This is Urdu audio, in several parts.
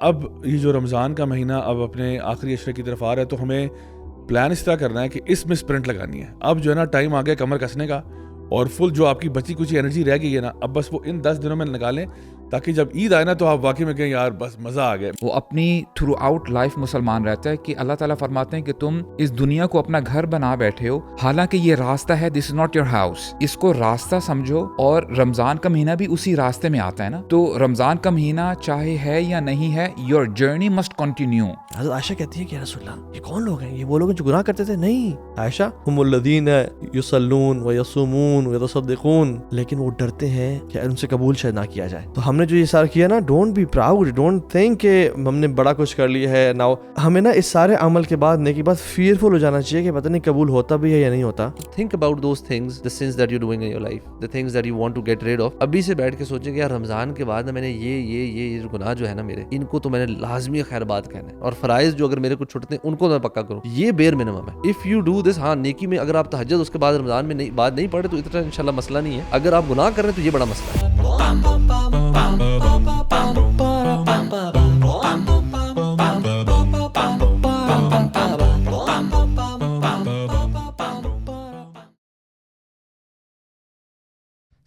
اب یہ جو رمضان کا مہینہ اب اپنے آخری عشرے کی طرف آ رہا ہے تو ہمیں پلان اس طرح کرنا ہے کہ اس میں اسپرنٹ لگانی ہے. اب جو ہے نا ٹائم آ گیا کمر کسنے کا, اور فل جو آپ کی بچی کچھ انرجی رہ گئی ہے نا, اب بس وہ ان 10 دنوں میں نکالیں تاکہ جب عید آئے نا تو آپ واقعی میں کہیں یار بس مزہ آ گیا. وہ اپنی تھرو آؤٹ لائف مسلمان رہتا ہے کہ اللہ تعالیٰ فرماتے ہیں کہ تم اس دنیا کو اپنا گھر بنا بیٹھے ہو, حالانکہ یہ راستہ ہے, this is not your house. اس کو راستہ سمجھو, اور رمضان کا مہینہ بھی اسی راستے میں آتا ہے نا. تو رمضان کا مہینہ چاہے ہے یا نہیں ہے, یور جرنی مسٹ کنٹینیو. حضرت عائشہ کہتی ہے کہ رسول اللہ یہ کون لوگ ہیں, یہ وہ لوگ ہیں جو گناہ کرتے تھے؟ نہیں عائشہ, ہم الذین یصلون ویصومون ویتصدقون, لیکن وہ ڈرتے ہیں کہ ان سے قبول شاید نہ کیا جائے. تو ہم نے جو یہ سارا کیا نا, don't be proud, don't think کہ ہم نے بڑا کچھ کر لیا ہے. ناؤ ہمیں نا اس سارے عمل کے بعد نیکی بعد فیئرفل ہو جانا چاہیے کہ پتہ نہیں قبول ہوتا بھی ہے یا نہیں ہوتا. Think about those things, the sins that you're doing in your life, the things that you want to get rid of. ابھی سے بیٹھ کے سوچیں کہ یار رمضان کے بعد نا میں نے یہ گناہ جو ہے نا میرے, ان کو تو میں نے لازمی خیر بات کہنا ہے, اور فرائض جو اگر میرے کو چھوٹتے ہیں ان کو میں پکا کروں. یہ بیر منیمم ہے. If you do this, ہاں نیکی میں اگر آپ تہجد اس کے بعد رمضان میں بعد نہیں پڑھے تو اتنا انشاءاللہ مسئلہ نہیں ہے. اگر آپ گناہ کر رہے ہیں تو یہ بڑا مسئلہ ہے.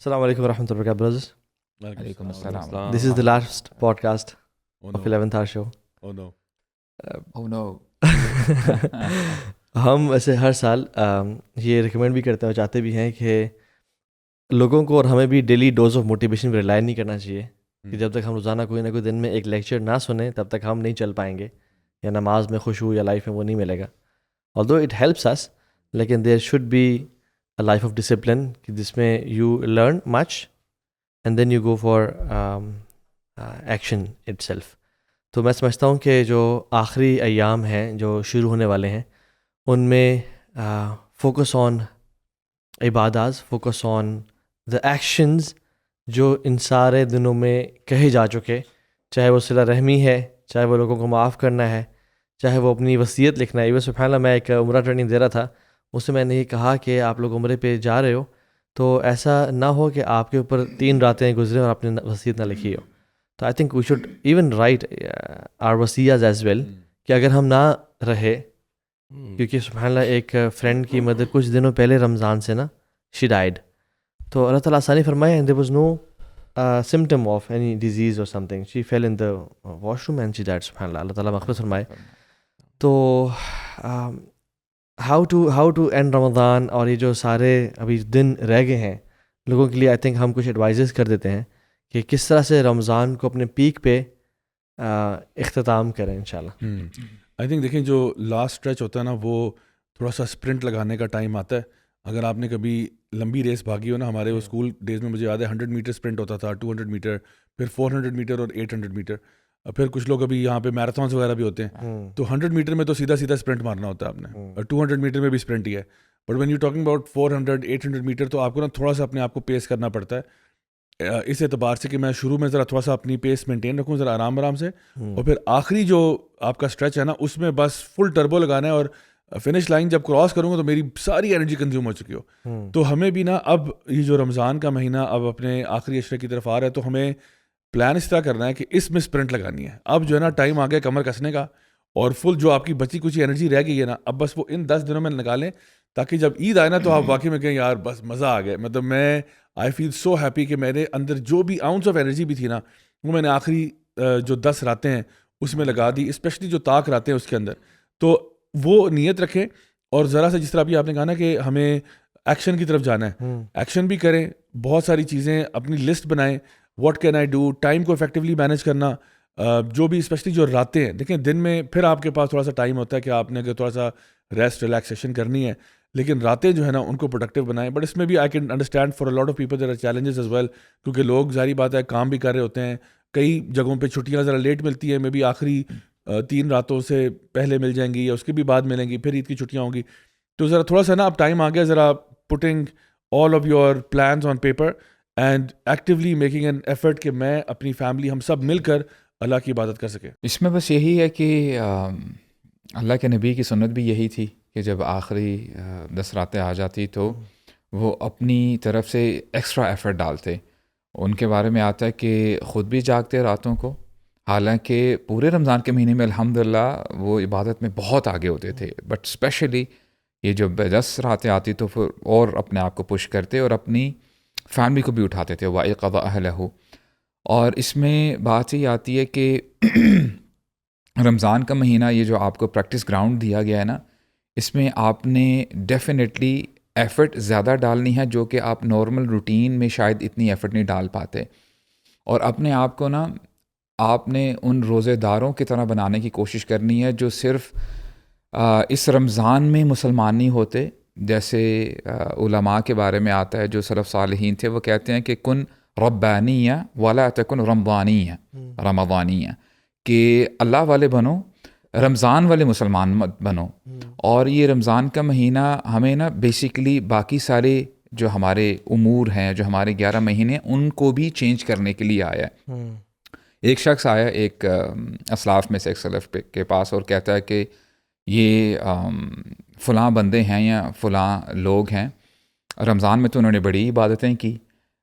السلام علیکم ورحمۃ اللہ وبرکاتہ brothers. وعلیکم السلام. This is the last podcast of 11th hour show. Oh no. Oh no. ہم ایسے ہر سال یہ ریکمینڈ بھی کرتے ہیں اور چاہتے بھی ہیں کہ لوگوں کو اور ہمیں بھی ڈیلی ڈوز آف موٹیویشن پہ ریلائی نہیں کرنا چاہیے کہ جب تک ہم روزانہ کوئی نہ کوئی دن میں ایک لیکچر نہ سنیں تب تک ہم نہیں چل پائیں گے, یا نماز میں خوشو یا لائف میں وہ نہیں ملے گا. although it helps us, لیکن there should be a life of discipline کہ جس میں you learn much and then you go for action itself. تو میں سمجھتا ہوں کہ جو آخری ایام ہیں جو شروع ہونے والے ہیں ان میں فوکس آن عبادات, فوکس آن the actions جو ان سارے دنوں میں کہے جا چکے, چاہے وہ صلہ رحمی ہے, چاہے وہ لوگوں کو معاف کرنا ہے, چاہے وہ اپنی وصیت لکھنا ہے. سبحان اللہ, میں ایک عمرہ ٹریننگ دے رہا تھا, اس میں نے یہ کہا کہ آپ لوگ عمرے پہ جا رہے ہو تو ایسا نہ ہو کہ آپ کے اوپر 3 راتیں گزریں اور آپ نے وصیت نہ لکھی ہو. تو I think we should even write our وصیاز ایز ویل, کہ اگر ہم نہ رہے, کیونکہ سبحان اللہ ایک فرینڈ کی مدر کچھ دنوں پہلے رمضان سے نا شی ڈائڈ, تو اللہ تعالیٰ آسانی فرمائے, and there was no symptom of any disease or something. She fell in the washroom and she died. سبحان اللہ, اللہ تعالیٰ مغفرت فرمائے. تو how to end رمضان, اور یہ جو سارے ابھی دن رہ گئے ہیں لوگوں کے لیے, آئی تھنک ہم کچھ ایڈوائزز کر دیتے ہیں کہ کس طرح سے رمضان کو اپنے پیک پہ اختتام کریں انشاءاللہ. آئی تھنک دیکھیں جو لاسٹ اسٹریچ ہوتا ہے نا وہ تھوڑا سا اسپرنٹ لگانے کا ٹائم آتا ہے. اگر آپ نے کبھی لمبی ریس بھاگی ہو نا, ہمارے وہ اسکول ڈیز میں مجھے یاد ہے 100 میٹر اسپرنٹ ہوتا تھا, 200 میٹر, پھر 400 میٹر اور 800 میٹر, پھر کچھ لوگ ابھی یہاں پہ میراتھنس وغیرہ بھی ہوتے ہیں. تو 100 میٹر میں تو سیدھا اسپرنٹ مارنا ہوتا ہے آپ نے, اور 200 میٹر میں بھی اسپرنٹ ہی ہے. But when you talking about 400 800 metre تو آپ کو نا تھوڑا سا اپنے آپ کو پیس کرنا پڑتا ہے, اس اعتبار سے کہ میں شروع میں ذرا تھوڑا سا اپنی پیس مینٹین رکھوں, ذرا آرام سے, اور پھر آخری جو آپ کا اسٹریچ ہے نا اس میں بس فل ٹربو لگانا ہے, اور فنش لائن جب کراس کروں گا تو میری ساری انرجی کنزیوم ہو چکی ہو. تو ہمیں بھی نا اب یہ جو رمضان کا مہینہ اب اپنے آخری عشرے کی طرف آ رہا ہے تو ہمیں پلان اس طرح کرنا ہے کہ اس میں اسپرنٹ لگانی ہے. اب جو ہے نا ٹائم آ گیا کمر کسنے کا, اور فل جو آپ کی بچی کچھ انرجی رہ گئی ہے نا, اب بس وہ ان 10 دنوں میں نکالیں تاکہ جب عید آئے نا تو آپ واقعی میں کہیں یار بس مزہ آ گیا. مطلب میں آئی فیل سو ہیپی کہ میرے اندر جو بھی آؤنس آف انرجی بھی تھی نا وہ میں نے آخری جو 10 راتیں ہیں اس میں لگا دی, اسپیشلی جو طاق راتیں ہیں اس کے اندر. تو وہ نیت رکھیں, اور ذرا سا جس طرح بھی آپ نے کہا نا کہ ہمیں ایکشن کی طرف جانا ہے, ایکشن بھی کریں, بہت ساری چیزیں اپنی لسٹ بنائیں, what can I do, time کو افیکٹولی مینیج کرنا, جو بھی اسپیشلی جو راتیں ہیں. دیکھیں دن میں پھر آپ کے پاس تھوڑا سا ٹائم ہوتا ہے کہ آپ نے اگر تھوڑا سا ریسٹ ریلیکسیشن کرنی ہے, لیکن راتیں جو ہے نا ان کو پروڈکٹیو بنائیں. بٹ اس میں بھی I can understand for a lot of people there are challenges as well, کیونکہ لوگ ظاہری بات ہے کام بھی کر رہے ہوتے ہیں, کئی جگہوں پہ چھٹیاں ذرا لیٹ ملتی ہیں, میں بھی آخری 3 راتوں سے پہلے مل جائیں گی یا اس کے بھی بعد ملیں گی, پھر عید کی چھٹیاں ہوں گی. تو ذرا تھوڑا سا نا اب ٹائم آ گیا, ذرا putting all of your plans on paper and actually making an effort کہ میں اپنی فیملی ہم سب مل کر اللہ کی عبادت کر سکیں. اس میں بس یہی ہے کہ اللہ کے نبی کی سنت بھی یہی تھی کہ جب آخری 10 راتیں آ جاتی تو وہ اپنی طرف سے ایکسٹرا ایفرٹ ڈالتے. ان کے بارے میں آتا ہے کہ خود بھی جاگتے راتوں کو, حالانکہ پورے رمضان کے مہینے میں الحمدللہ وہ عبادت میں بہت آگے ہوتے تھے، بٹ اسپیشلی یہ جو 10 راتیں آتی تو پھر اور اپنے آپ کو پش کرتے اور اپنی فیملی کو بھی اٹھاتے تھے، وَأَيْقَظَ أَهْلَهُ. اور اس میں بات یہ آتی ہے کہ رمضان کا مہینہ یہ جو آپ کو پریکٹس گراؤنڈ دیا گیا ہے نا، اس میں آپ نے ڈیفینیٹلی ایفرٹ زیادہ ڈالنی ہے جو کہ آپ نارمل روٹین میں شاید اتنی ایفرٹ نہیں ڈال پاتے، اور اپنے آپ کو نا آپ نے ان روزے داروں کی طرح بنانے کی کوشش کرنی ہے جو صرف اس رمضان میں مسلمان نہیں ہوتے. جیسے علماء کے بارے میں آتا ہے جو سلف صالحین تھے، وہ کہتے ہیں کہ کن ربانیہ ولا تکن رمضانیہ رمضانیہ، کہ اللہ والے بنو، رمضان والے مسلمان مت بنو. اور یہ رمضان کا مہینہ ہمیں نا بیسیکلی باقی سارے جو ہمارے امور ہیں، جو ہمارے 11 مہینے، ان کو بھی چینج کرنے کے لیے آیا ہے. ایک شخص آیا ایک اسلاف میں سے ایک سلف کے پاس اور کہتا ہے کہ یہ فلاں بندے ہیں یا فلاں لوگ ہیں، رمضان میں تو انہوں نے بڑی عبادتیں کی،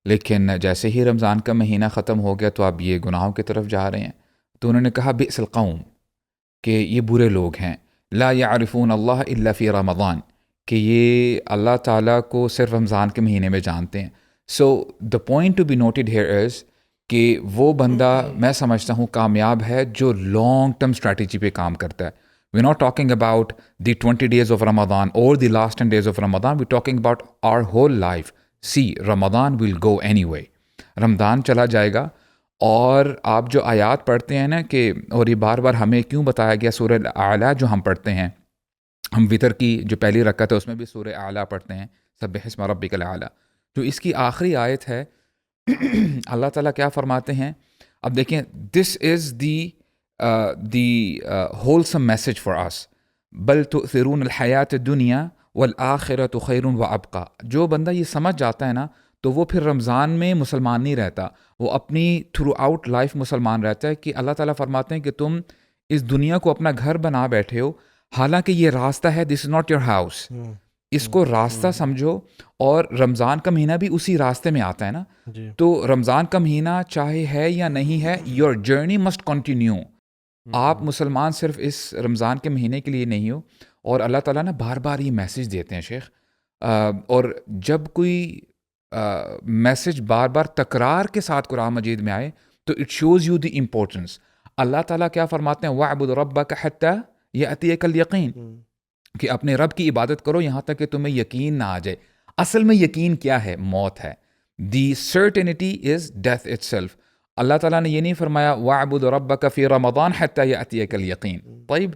لیکن جیسے ہی رمضان کا مہینہ ختم ہو گیا تو اب یہ گناہوں کی طرف جا رہے ہیں. تو انہوں نے کہا بئس القوم، کہ یہ برے لوگ ہیں، لا یعرفون اللہ الا فی رمضان، کہ یہ اللہ تعالیٰ کو صرف رمضان کے مہینے میں جانتے ہیں. So the point to be noted here is کہ وہ بندہ میں سمجھتا ہوں کامیاب ہے جو لانگ ٹرم اسٹریٹجی پہ کام کرتا ہے. We're not talking about the 20 days of Ramadan or the last 10 days of Ramadan. We're talking about our whole life. See, Ramadan will go anyway. رمضان چلا جائے گا. اور آپ جو آیات پڑھتے ہیں نا کہ، اور یہ بار بار ہمیں کیوں بتایا گیا، سورہ اعلیٰ جو ہم پڑھتے ہیں، ہم وطر کی جو پہلی رکعت ہے اس میں بھی سورہ اعلیٰ پڑھتے ہیں، سبح اسم ربک الاعلیٰ، جو اس کی آخری آیت ہے. اللہ تعالیٰ کیا فرماتے ہیں؟ اب دیکھیں، دس از دی wholesome message for us. بل تؤثرون الحیات الدنیا والآخرۃ خیر وابقیٰ. جو بندہ یہ سمجھ جاتا ہے نا تو وہ پھر رمضان میں مسلمان نہیں رہتا، وہ اپنی تھرو آؤٹ لائف مسلمان رہتا ہے. کہ اللہ تعالیٰ فرماتے ہیں کہ تم اس دنیا کو اپنا گھر بنا بیٹھے ہو، حالانکہ یہ راستہ ہے، this is not your house. اس کو راستہ سمجھو، اور رمضان کا مہینہ بھی اسی راستے میں آتا ہے نا. تو رمضان کا مہینہ چاہے ہے یا نہیں ہے، یور جرنی مسٹ کنٹینیو. آپ مسلمان صرف اس رمضان کے مہینے کے لیے نہیں ہو. اور اللہ تعالیٰ نا بار بار یہ میسیج دیتے ہیں شیخ، اور جب کوئی میسیج بار بار تکرار کے ساتھ قرآن مجید میں آئے تو it shows you the importance. اللہ تعالیٰ کیا فرماتے ہیں؟ وَاعْبُدْ رَبَّكَ حَتَّى يَأْتِيَكَ الْيَقِينُ، کہ اپنے رب کی عبادت کرو یہاں تک کہ تمہیں یقین نہ آ جائے. اصل میں یقین کیا ہے؟ موت ہے. The certainty is death itself. اللہ تعالیٰ نے یہ نہیں فرمایا وَاعْبُدْ رَبَّكَ فِي رَمَضَانَ حَتَّى يَأْتِيَكَ الْيَقِينُ، طيب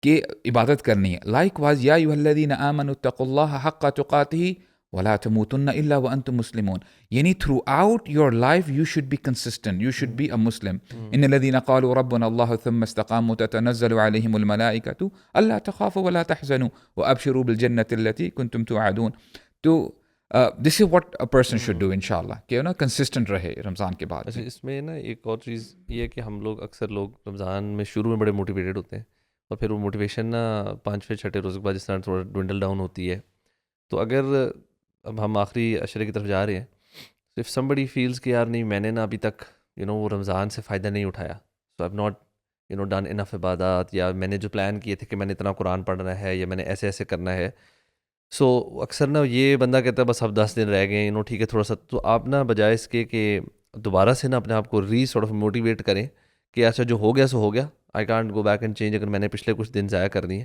کہ عبادت کرنی ہے. لائک واز یا ایھا الذین آمنوا اتقوا اللہ حق تقاتہ ولا تموتن الا وانتم مسلمون. یعنی throughout your life you should be consistent, you should be a Muslim. ان الذین قالوا ربنا اللہ ثم استقاموا تتنزل علیہم الملائکۃ الا تخافوا ولا تحزنوا وابشروا بالجنۃ التي کنتم توعدون. تو this is what a person should do انشاءاللہ، کہ نا کنسسٹنٹ رہے رمضان کے بعد. اچھا، اس میں نا ایک اور چیز یہ ہے کہ ہم لوگ اکثر لوگ رمضان میں شروع میں بڑے موٹیویٹڈ ہوتے ہیں، اور پھر وہ موٹیویشن نا 5ویں 6ٹھے روزے کے بعد جس طرح تھوڑا ڈوینڈل ڈاؤن ہوتی ہے. تو اگر اب ہم آخری عشرے کی طرف جا رہے ہیں، اف somebody feels کہ یار نہیں، میں نے نا ابھی تک وہ رمضان سے فائدہ نہیں اٹھایا، سو I've not ڈن انف عبادات، یا میں نے جو پلان کیے تھے کہ میں نے اتنا قرآن پڑھنا ہے یا میں نے ایسے ایسے کرنا ہے. سو اکثر نا یہ بندہ کہتا ہے بس اب 10 دن رہ گئے، ٹھیک ہے تھوڑا سا. تو آپ نا بجائے اس کے کہ دوبارہ سے نا اپنے آپ کو سارٹ آف موٹیویٹ کریں کہ اچھا جو ہو گیا سو ہو گیا، I can't go back and change. اگر میں نے پچھلے کچھ دن ضائع کر دیے،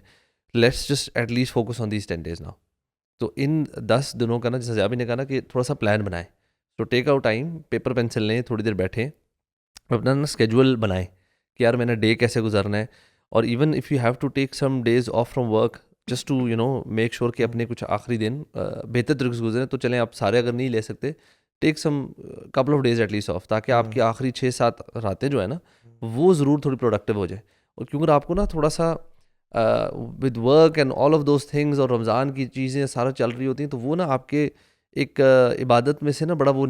let's just at least focus on these 10 days now. تو ان 10 دنوں کا نا، جیسے زیابی نے کہا نا کہ تھوڑا سا پلان بنائیں. تو take out time, paper pencil لیں، تھوڑی دیر بیٹھیں، اپنا نا اسکیجول بنائیں کہ یار میں نے ڈے کیسے گزارنا ہے. اور even if you have to take some days off from work just to make sure کہ اپنے کچھ آخری دن بہتر طریقے سے گزریں. تو چلیں آپ سارے اگر نہیں لے سکتے، take some couple of days at least off, تاکہ آپ کی آخری 6-7 راتیں جو ہے نا وہ ضرور تھوڑی پروڈکٹیو ہو جائے. اور کیونکہ آپ کو نا تھوڑا سا with work and all of those things, اور رمضان کی چیزیں سارا چل رہی ہوتی ہیں، تو وہ نا آپ کے ایک عبادت میں سے نا بڑا وہ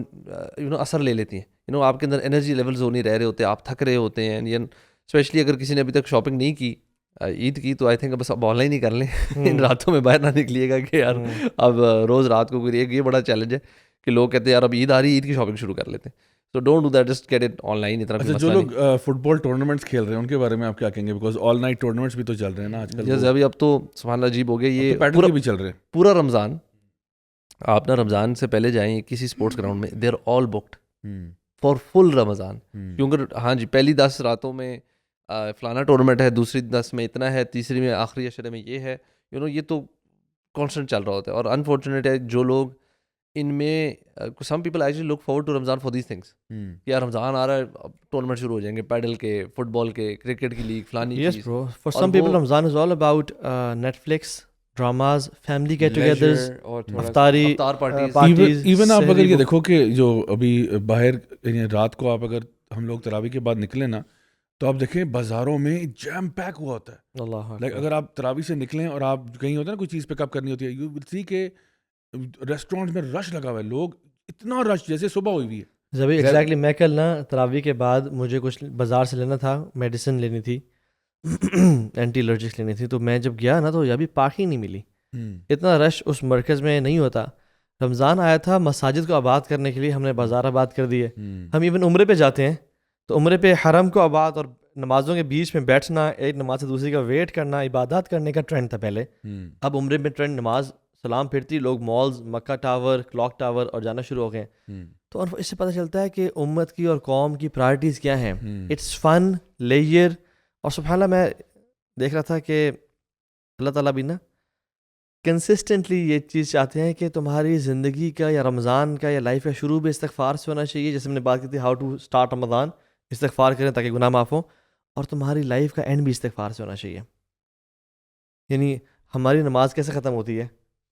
اثر لے لیتی ہیں. آپ کے اندر انرجی لیولز ہو نہیں رہے ہوتے، آپ تھک رہے ہوتے ہیں. اسپیشلی اگر کسی نے ابھی تک شاپنگ نہیں کی عید کی، تو آئی تھنک بس اب آن لائن ہی کر لیں. ان راتوں میں باہر نہ نکلیے گا کہ یار اب روز رات کو کوئی. یہ بڑا چیلنج ہے کہ لوگ کہتے ہیں یار اب عید آ رہی ہے، عید کی شاپنگ شروع کر لیتے ہیں. So don't do that, just get it online. اتنا کوئی اچھا جو مسئلہ نہیں. لوگ فٹ بال ٹورنامنٹس کھیل رہے ہیں ان کے بارے میں آپ کیا کہیں گے؟ بیکاز آل نائٹ ٹورنامنٹس بھی تو چل رہے ہیں نا آج کل. جیسے ابھی اب تو سبحان اللہ عجیب ہو گیا یہ پیڈل کے بھی چل رہے ہیں. پورا رمضان. آپ نا رمضان سے پہلے جائیں کسی اسپورٹس گراؤنڈ میں, they are all booked for full Ramadan. کیونکہ ہاں جی پہلی 10 راتوں میں فلانا ٹورنامنٹ ہے, دوسری 10 میں اتنا ہے, تیسری میں آخری عشرے میں یہ ہے, یہ تو کانسٹنٹ چل رہا ہوتا ہے. اور انفارچونیٹ ہے جو لوگ ان میں some people actually look forward to Ramadan for these things. یار رمضان آ رہا ہے, اب ٹورنامنٹ شروع ہو جائیں گے, پیڈل کے, فٹ بال کے, کرکٹ کی لیگ, فلانی Yes, چیز. bro. For some people, Ramzan is all about Netflix, dramas, family get-togethers, افطاری parties. ایون آپ اگر سحری یہ book. دیکھو کہ جو ابھی باہر رات کو آپ اگر ہم لوگ تراویح کے بعد نکلیں نا تو آپ دیکھیں بازاروں میں جیم پیک ہوا ہوتا ہے. اللہ لائک اگر آپ تراویح سے نکلیں اور آپ کہیں ہوتا ہے نا کوئی چیز پک اپ کرنی ہوتی ہے, یو ول سی کہ ریسٹورینٹ میں رش لگا ہوا ہے, لوگ اتنا رش جیسے صبح ہوئی ہوئی ہے. جب ایگزیکٹلی میں کل نا تراویح کے بعد مجھے کچھ بازار سے لینا تھا, میڈیسن لینی تھی, اینٹی الرجکس لینی تھی, تو میں جب گیا نا تو ابھی پارکنگ نہیں ملی. اتنا رش اس مرکز میں نہیں ہوتا. رمضان آیا تھا مساجد کو آباد کرنے کے لیے, ہم نے بازار آباد کر دیے. ہم ایون عمرے پہ جاتے ہیں تو عمرے پہ حرم کو آباد اور نمازوں کے بیچ میں بیٹھنا, ایک نماز سے دوسری کا ویٹ کرنا, عبادات کرنے کا ٹرینڈ تھا پہلے. اب عمرے میں ٹرینڈ نماز سلام پھرتی, لوگ مالز, مکہ ٹاور, کلاک ٹاور اور جانا شروع ہو گئے. تو اور اس سے پتہ چلتا ہے کہ امت کی اور قوم کی پرائرٹیز کیا ہیں. It's fun, layer. اور سبحان اللہ میں دیکھ رہا تھا کہ اللہ تعالیٰ بھی نا کنسسٹنٹلی یہ چیز چاہتے ہیں کہ تمہاری زندگی کا یا رمضان کا یا لائف کا شروع بھی استغفار سے ہونا چاہیے. جیسے ہم نے بات کی تھی ہاؤ ٹو اسٹارٹ رمضان, استغفار کریں تاکہ گناہ معاف ہوں, اور تمہاری لائف کا اینڈ بھی استغفار سے ہونا چاہیے. یعنی ہماری نماز کیسے ختم ہوتی ہے؟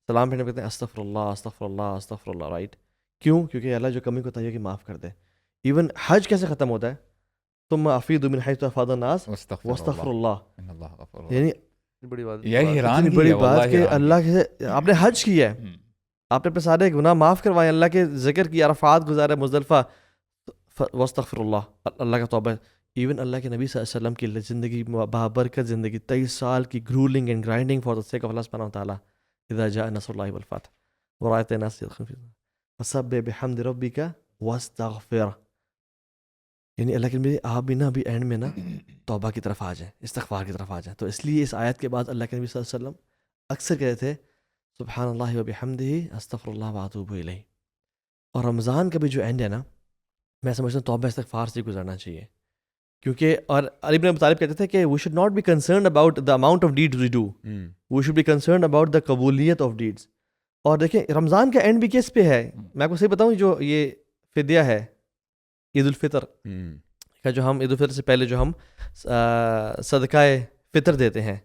سلام پھیرنے پہ کہتے ہیں استغفر اللہ استغفر اللہ استغفر اللہ, رائٹ؟ کیوں؟ کیونکہ اللہ جو کمی کوتاہی کی معاف کر دے. ایون حج کیسے ختم ہوتا ہے؟ ثم افیضوا من حیث افاض الناس واستغفر اللہ. یعنی بڑی بات, یہ حیران بڑی بات کہ اللہ کے آپ نے حج کیا ہے, آپ نے اپنے سارے گناہ معاف کروائے, اللہ کے ذکر کی, عرفات گزارے, مزدلفہ, واستغفر اللہ, اللہ کا توبہ. ایون اللہ کے نبی صلی اللہ علیہ وسلم کی زندگی بابرکت زندگی, 23 سال کی gruelling and grinding for the sake of Allah سبحانہ وتعالیٰ. اذا جاء نصر اللہ والفتح ورأيت الناس يدخلون في فسبح بحمد ربك واستغفر. یعنی اللہ کے نبی آپ بھی نا ابھی اینڈ میں نا توبہ کی طرف آ جائیں, استغفار کی طرف آ جائیں. تو اس لیے اس آیت کے بعد اللہ کے نبی صلی اللہ علیہ وسلم اکثر کہتے تھے سبحان اللہ وبحمدہ استغفر اللہ واتوب الیہ. اور رمضان کا بھی جو اینڈ ہے نا, میں سمجھتا ہوں توبہ استغفار سے گزارنا چاہیے. کیونکہ اور علی بن ابی طالب کہتے تھے کہ we should not be concerned about the amount of deeds we do, we should be concerned about the قبولیت آف ڈیڈز. اور دیکھیں رمضان کا اینڈ بھی کس پہ ہے؟ میں آپ کو صحیح بتاؤں, جو یہ فدیہ ہے عید الفطر کا, جو ہم عید الفطر سے پہلے جو ہم صدقہ فطر دیتے ہیں,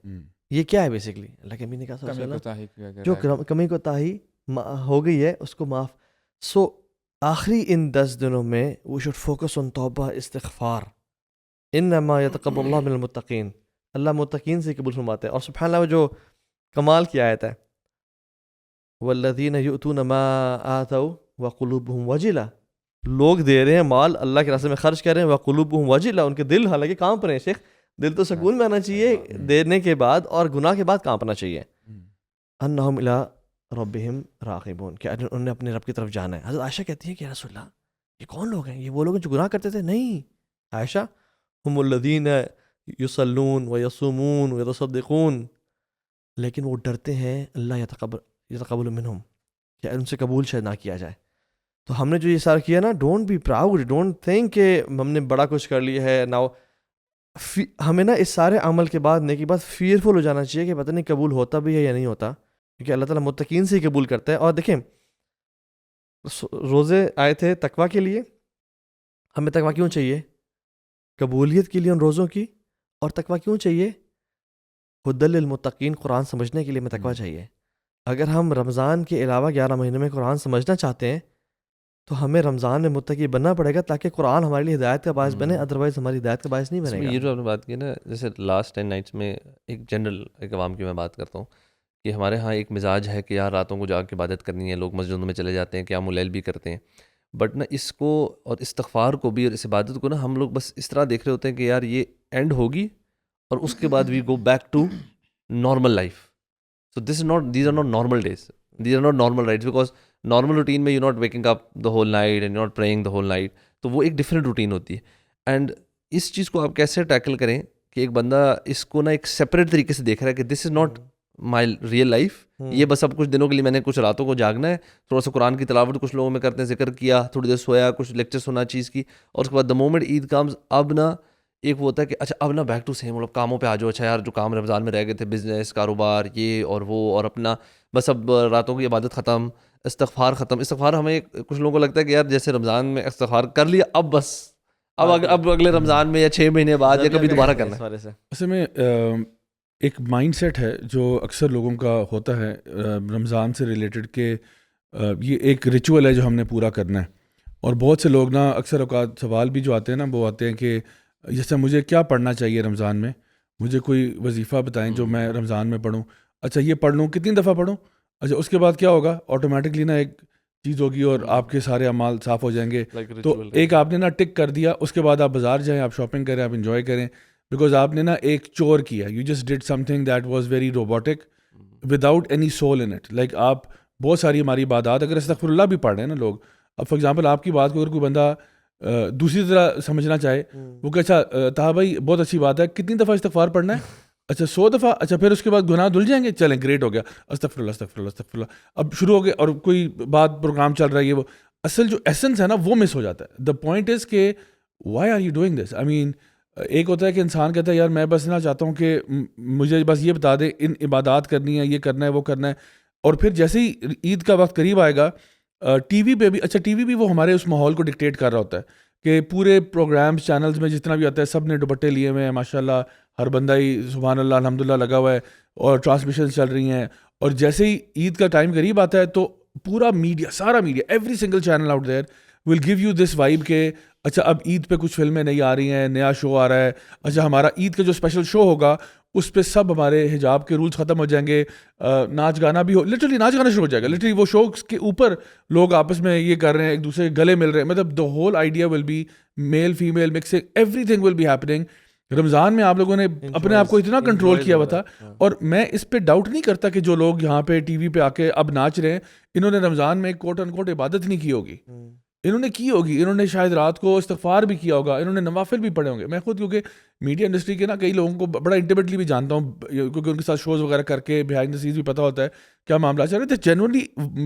یہ کیا ہے بیسکلی؟ اللہ کے نبی نے کہا جو کمی کوتاہی ہو گئی ہے اس کو معاف. سو آخری ان 10 دنوں میں وی شوڈ فوکس آن توبہ استغفار. انما یتقبل اللہ من المتقین, اللہ متقین سے قبول فرماتے ہیں. اور سبحان اللہ جو کمال کی آیت ہے, والذین یؤتون ما آتوا وقلوبہم وجلہ, لوگ دے رہے ہیں مال اللہ کے راستے میں خرچ کر رہے ہیں, وقلوبہم وجلہ, ان کے دل حالانکہ کانپ رہے ہیں. شیخ دل تو سکون میں آنا چاہیے دینے کے بعد, اور گناہ کے بعد کانپنا چاہیے. انہم الی ربہم راغبون, کہ انہوں نے اپنے رب کی طرف جانا ہے. حضرت عائشہ کہتی ہیں کہ یا رسول اللہ یہ کون لوگ ہیں؟ یہ وہ لوگ ہیں جو گناہ کرتے تھے؟ نہیں عائشہ, ہم الذین یصلون ویصومون ویتصدقون, لیکن وہ ڈرتے ہیں اللہ یتقبل منہم, کہ ان سے قبول شاید نہ کیا جائے. تو ہم نے جو یہ سارا کیا نا, don't be proud, don't think کہ ہم نے بڑا کچھ کر لیا ہے. ناؤ ہمیں نا اس سارے عمل کے بعد نیکی بعد فیئرفل ہو جانا چاہیے کہ پتہ نہیں قبول ہوتا بھی ہے یا نہیں ہوتا, کیونکہ اللہ تعالیٰ متقین سے ہی قبول کرتا ہے. اور دیکھیں روزے آئے تھے تقویٰ کے لیے, ہمیں تقویٰ کیوں چاہیے؟ قبولیت کے لیے ان روزوں کی. اور تقویٰ کیوں چاہیے؟ ہدی للمتقین, قرآن سمجھنے کے لیے ہمیں تقویٰ چاہیے. اگر ہم رمضان کے علاوہ 11 مہینے میں قرآن سمجھنا چاہتے ہیں تو ہمیں رمضان میں متقی بننا پڑے گا تاکہ قرآن ہمارے لیے ہدایت کا باعث بنے, ادروائز ہماری ہدایت کا باعث نہیں بنے گا. یہ جو آپ نے بات کی نا, جیسے لاسٹ 10 نائٹس میں ایک جنرل ایک عوام کی میں بات کرتا ہوں کہ ہمارے ہاں ایک مزاج ہے کہ یار راتوں کو جا کے عبادت کرنی ہے, لوگ مسجدوں میں چلے جاتے ہیں, قیام اللیل بھی کرتے ہیں, بٹ نا اس کو اور استغفار کو بھی اور اس عبادت کو نا ہم لوگ بس اس طرح دیکھ رہے ہوتے ہیں کہ یار یہ اینڈ ہوگی اور اس کے بعد we go back to normal life. So these are not normal days, these are not normal rights, because normal routine میں you not waking up the whole night and you not praying the whole night. تو وہ ایک ڈفرینٹ روٹین ہوتی ہے. اینڈ اس چیز کو آپ کیسے ٹیکل کریں کہ ایک بندہ اس کو نا ایک سیپریٹ طریقے سے دیکھ رہا ہے کہ this is not my real life, یہ بس اب کچھ دنوں کے لیے میں نے کچھ راتوں کو جاگنا ہے, تھوڑا سا قرآن کی تلاوت کچھ لوگوں میں کرتے ہیں, ذکر کیا, تھوڑی دیر سویا, کچھ لیکچر سنا چیز کی, اور اس کے بعد دا مومنٹ عید کمز, اب نا ایک وہ ہوتا ہے کہ اچھا اب نا بیک ٹو سیم, مطلب کاموں پہ آ جاؤ, اچھا یار جو کام رمضان میں رہ گئے تھے, بزنس, کاروبار, یہ اور وہ, اور اپنا بس اب راتوں کی عبادت ختم, استغفار ختم. استغفار ہمیں کچھ لوگوں کو لگتا ہے کہ یار جیسے رمضان میں استغفار کر لیا, اب بس اب اگلے رمضان میں یا 6 مہینے بعد یا کبھی دوبارہ کرنا ہے. اصل میں ایک مائنڈ سیٹ ہے جو اکثر لوگوں کا ہوتا ہے رمضان سے ریلیٹڈ کہ یہ ایک ریچول ہے جو ہم نے پورا کرنا ہے. اور بہت سے لوگ نا اکثر اوقات سوال بھی جو آتے ہیں نا وہ آتے ہیں کہ جیسے مجھے کیا پڑھنا چاہیے رمضان میں, مجھے کوئی وظیفہ بتائیں جو میں رمضان میں پڑھوں, اچھا یہ پڑھ لوں, کتنی دفعہ پڑھوں, اچھا اس کے بعد کیا ہوگا, آٹومیٹکلی نا ایک چیز ہوگی اور آپ کے سارے اعمال صاف ہو جائیں گے. تو ایک آپ نے نا ٹک کر دیا, اس کے بعد آپ بازار جائیں, آپ شاپنگ کریں, آپ انجوائے کریں, بیکاز آپ نے نا ایک چور کیا, you just did something that was very robotic without any soul in it. Like آپ بہت ساری ہماری عبادات اگر استغفر اللہ بھی پڑھ رہے ہیں نا لوگ, اب فار ایگزامپل آپ کی بات کو اگر کوئی بندہ دوسری طرح سمجھنا چاہے, وہ کہ اچھا طاہر بھائی بہت اچھی بات ہے, کتنی دفعہ استغفار پڑھنا ہے, اچھا 100 دفعہ, اچھا پھر اس کے بعد گناہ دھل جائیں گے, چلیں گریٹ ہو گیا, استغفر اللہ استغفر اللہ استغفر اللہ, اب شروع ہو گئے اور کوئی بات پروگرام چل رہا ہے, یہ وہ اصل جو ایسنس ہے نا وہ مس ہو جاتا ہے. دا پوائنٹ از کہ why are you doing this. I mean ایک ہوتا ہے کہ انسان کہتا ہے یار میں بس نا چاہتا ہوں کہ مجھے بس یہ بتا دے ان عبادات کرنی ہے, یہ کرنا ہے, وہ کرنا ہے, اور پھر جیسے ہی عید کا وقت قریب آئے گا ٹی وی پہ بھی, اچھا ٹی وی بھی وہ ہمارے اس ماحول کو ڈکٹیٹ کر رہا ہوتا ہے کہ پورے پروگرامز چینلز میں جتنا بھی آتا ہے سب نے دوپٹے لیے ہوئے ہیں, ماشاء اللہ ہر بندہ ہی سبحان اللہ الحمدللہ لگا ہوا ہے, اور ٹرانسمیشنز چل رہی ہیں, اور جیسے ہی عید کا ٹائم قریب آتا ہے تو پورا میڈیا, سارا media, every single channel out there will give you this vibe کہ اچھا اب عید پہ کچھ فلمیں نئی آ رہی ہیں, نیا شو آ رہا ہے, اچھا ہمارا عید کا جو اسپیشل شو ہوگا اس پہ سب ہمارے حجاب کے رولز ختم ہو جائیں گے, ناچ گانا بھی ہو, لٹرلی ناچ گانا شروع ہو جائے گا, لٹرلی وہ شو کے اوپر لوگ آپس میں یہ کر رہے ہیں, ایک دوسرے کے گلے مل رہے ہیں, مطلب the whole idea will be male female mixing, everything will be happening. Ramadan میں آپ لوگوں نے اپنے آپ کو اتنا کنٹرول کیا ہوا تھا, اور میں اس پہ ڈاؤٹ نہیں کرتا کہ جو لوگ یہاں پہ ٹی وی پہ آ کے اب ناچ رہے ہیں, انہوں نے رمضان میں کوٹ ان کوٹ عبادت نہیں کی ہوگی, انہوں نے کی ہوگی, انہوں نے شاید رات کو استغفار بھی کیا ہوگا, انہوں نے نوافل بھی پڑھے ہوں گے. میں خود کیونکہ میڈیا انڈسٹری کے نا کئی لوگوں کو بڑا انٹیمیٹلی بھی جانتا ہوں, کیونکہ ان کے ساتھ شوز وغیرہ کر کے بیہائنڈ دا سینس بھی پتہ ہوتا ہے کیا معاملہ چل رہا ہے, جنرلی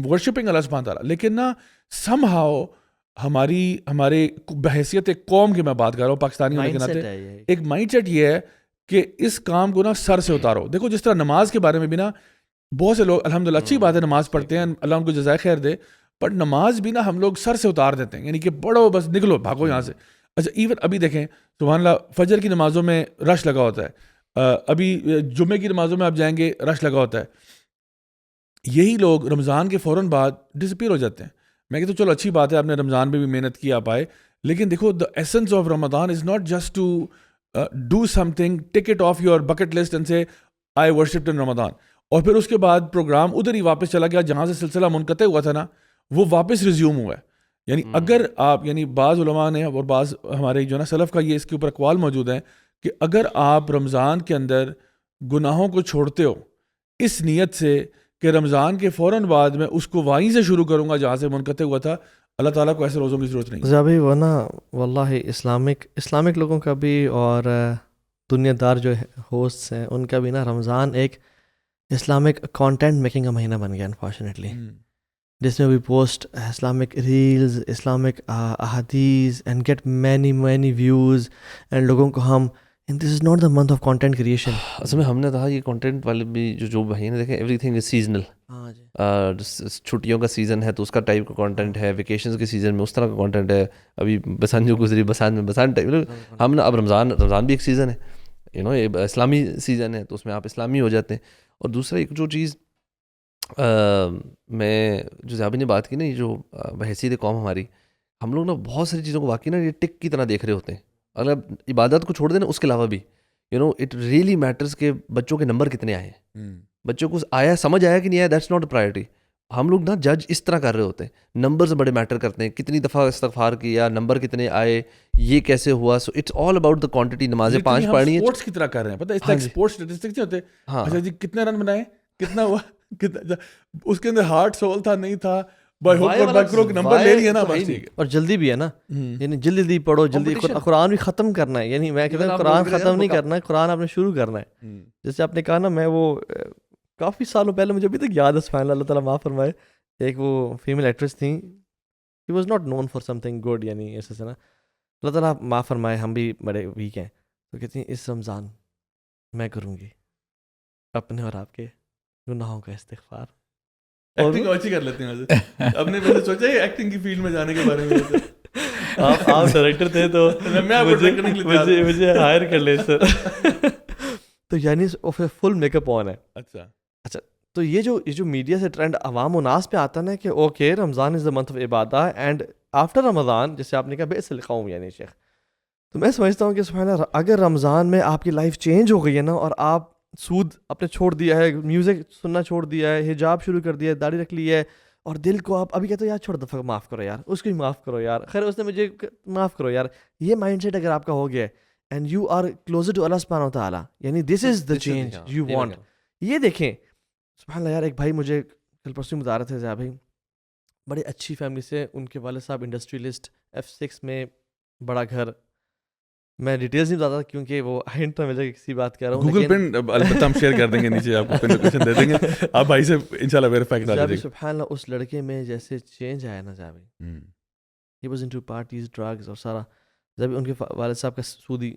ورشپنگ اللہ سبحانہ تعالیٰ. لیکن نا سم ہاؤ ہمارے بحیثیت ایک قوم کی میں بات کر رہا ہوں, پاکستانی ہونے کے ناطے ایک مائنڈ سیٹ یہ ہے کہ اس کام کو نا سر سے اتارو. دیکھو جس طرح نماز کے بارے میں بھی نا بہت سے لوگ الحمدللہ اچھی بات ہے نماز پڑھتے ہیں, اللہ ان کو جزائے خیر دے, بٹ نماز بھی نا ہم لوگ سر سے اتار دیتے ہیں, یعنی کہ پڑھو بس نکلو بھاگو یہاں سے. اچھا ایون ابھی دیکھیں سبحان اللہ فجر کی نمازوں میں رش لگا ہوتا ہے, ابھی جمعے کی نمازوں میں آپ جائیں گے رش لگا ہوتا ہے. یہی لوگ رمضان کے فوراً بعد ڈسپیئر ہو جاتے ہیں. میں کہتا ہوں چلو اچھی بات ہے آپ نے رمضان میں بھی محنت کی آپ آئے, لیکن دیکھو the essence of Ramadan is not just to do something, tick it off your bucket list and say I ورشپڈ ان رمضان, اور پھر اس کے بعد پروگرام ادھر ہی واپس چلا گیا جہاں سے سلسلہ منقطع ہوا تھا نا وہ واپس ریزیوم ہوا ہے. یعنی اگر آپ, یعنی بعض علماء نے اور بعض ہمارے جو نا سلف کا یہ اس کے اوپر اقوال موجود ہیں کہ اگر آپ رمضان کے اندر گناہوں کو چھوڑتے ہو اس نیت سے کہ رمضان کے فوراً بعد میں اس کو وہیں سے شروع کروں گا جہاں سے منقطع ہوا تھا, اللہ تعالیٰ کو ایسے روزوں کی ضرورت نہیں. ابھی وہ نا واللہ اسلامک لوگوں کا بھی اور دنیا دار جو ہوسٹس ہیں ان کا بھی نا رمضان ایک اسلامک کانٹینٹ میکنگ کا مہینہ بن گیا انفارچونیٹلی, جس میں we post Islamic reels, Islamic احادیث and get many views, and لوگوں کو ہم this is not the month of content creation. اصل میں ہم نے کہا یہ کانٹینٹ والے بھی جو بھائی نے دیکھیں ایوری تھنگ از سیزنل. چھٹیوں کا سیزن ہے تو اس کا ٹائپ کا کانٹینٹ ہے, ویکیشنز کے سیزن میں اس طرح کا کانٹینٹ ہے, ابھی بسنت جو گزری بسنت میں بسنت ٹائپ, ہم نا اب رمضان بھی ایک سیزن ہے, یو نو اسلامی سیزن ہے تو اس میں آپ اسلامی ہو جاتے ہیں. اور دوسرا ایک جو چیز میں جو زیابی نے بات کی نا, یہ جو بحیثیت قوم ہماری, ہم لوگ نا بہت ساری چیزوں کو واقعی نا یہ ٹک کی طرح دیکھ رہے ہوتے ہیں. اگر عبادت کو چھوڑ دیں نا اس کے علاوہ بھی you know it really matters کہ بچوں کے نمبر کتنے آئے ہیں, بچوں کو آیا سمجھ آیا کہ نہیں آیا, دیٹس ناٹ اے پرائرٹی. ہم لوگ نا جج اس طرح کر رہے ہوتے ہیں, نمبرز بڑے میٹر کرتے ہیں, کتنی دفعہ استغفار کیا, نمبر کتنے آئے, یہ کیسے ہوا. So it's all about the quantity. نمازیں 5 پڑھنی ہیں اسپورٹس کی طرح کر رہے ہیں, پتہ ہے اس طرح اسپورٹس اسٹیٹسٹکس ہوتے ہیں, اچھا جی کتنے رن بنائے, کتنا ہوا, اس کے اندر ہارٹ سول تھا نہیں تھا, بائی ہوک اور بائی کروک نمبر لے لیے نا بس ٹھیک ہے. اور جلدی بھی ہے نا, یعنی جلدی جلدی پڑھو, جلدی قرآن بھی ختم کرنا ہے. یعنی میں کہتا ہوں قرآن ختم نہیں کرنا ہے, قرآن آپ نے شروع کرنا ہے. جیسے آپ نے کہا نا, میں وہ کافی سالوں پہلے مجھے ابھی تک یاد ہے, سبحان اللہ, اللہ تعالیٰ معاف فرمائے, ایک وہ فیمیل ایکٹریس تھیں, he was not known for something good, یعنی ایسے سے نا, اللہ تعالیٰ معاف فرمائے, ہم بھی بڑے ویک ہیں, تو کہتی ہیں اس رمضان میں کروں گی اپنے اور آپ کے گناہوں کا استغفار. ایکٹنگ اچھی کر لیتے ہیں ویسے. آپ نے ویسے سوچا ہے ایکٹنگ کی فیلڈ میں جانے کے بارے میں؟ آپ ڈائریکٹر تھے تو مجھے ہائر کر لیں سر. تو یعنی فل میک اپ آن ہے. اچھا تو یہ جو میڈیا سے ٹرینڈ عوام و ناس پہ آتا نا کہ okay Ramadan is the month of عبادہ اینڈ آفٹر رمضان, جیسے آپ نے کہا بئس القوم یعنی شیخ, تو میں سمجھتا ہوں کہ سبحان اللہ, اگر رمضان میں آپ کی لائف چینج ہو گئی ہے نا, اور آپ سود اپنے چھوڑ دیا ہے, میوزک سننا چھوڑ دیا ہے, حجاب شروع کر دیا ہے, داڑھی رکھ لی ہے, اور دل کو آپ ابھی کہتے ہو یار چھوڑ دفعہ معاف کرو یار, اس کو بھی معاف کرو یار, خیر اس نے مجھے معاف کرو یار, یہ مائنڈ سیٹ اگر آپ کا ہو گیا ہے and you are closer to Allah سبحانہ وتعالیٰ, یعنی this is the change you want. یہ دیکھیں سبحان اللہ یار, ایک بھائی مجھے کل پرسوں بتا رہے تھے ضیاء بھائی, بڑے اچھی فیملی سے, ان کے والد صاحب انڈسٹریلسٹ, F6 میں بڑا گھر, میں ڈیٹیلز نہیں بتاتا کیونکہ وہ ہنٹ نہ ملے کسی بات کہہ رہا ہوں. گوگل پن البتہ ہم شیئر کر دیں گے نیچے, آپ کو پن لوکیشن دے دیں گے, آپ بھائی سے انشاءاللہ ویریفائی کرا دیں گے. سبحان اللہ اس لڑکے میں جیسے چینج آیا نا ضیاء بھائی, he was into parties, drugs اور سارا, جب ان کے والد صاحب کا سودی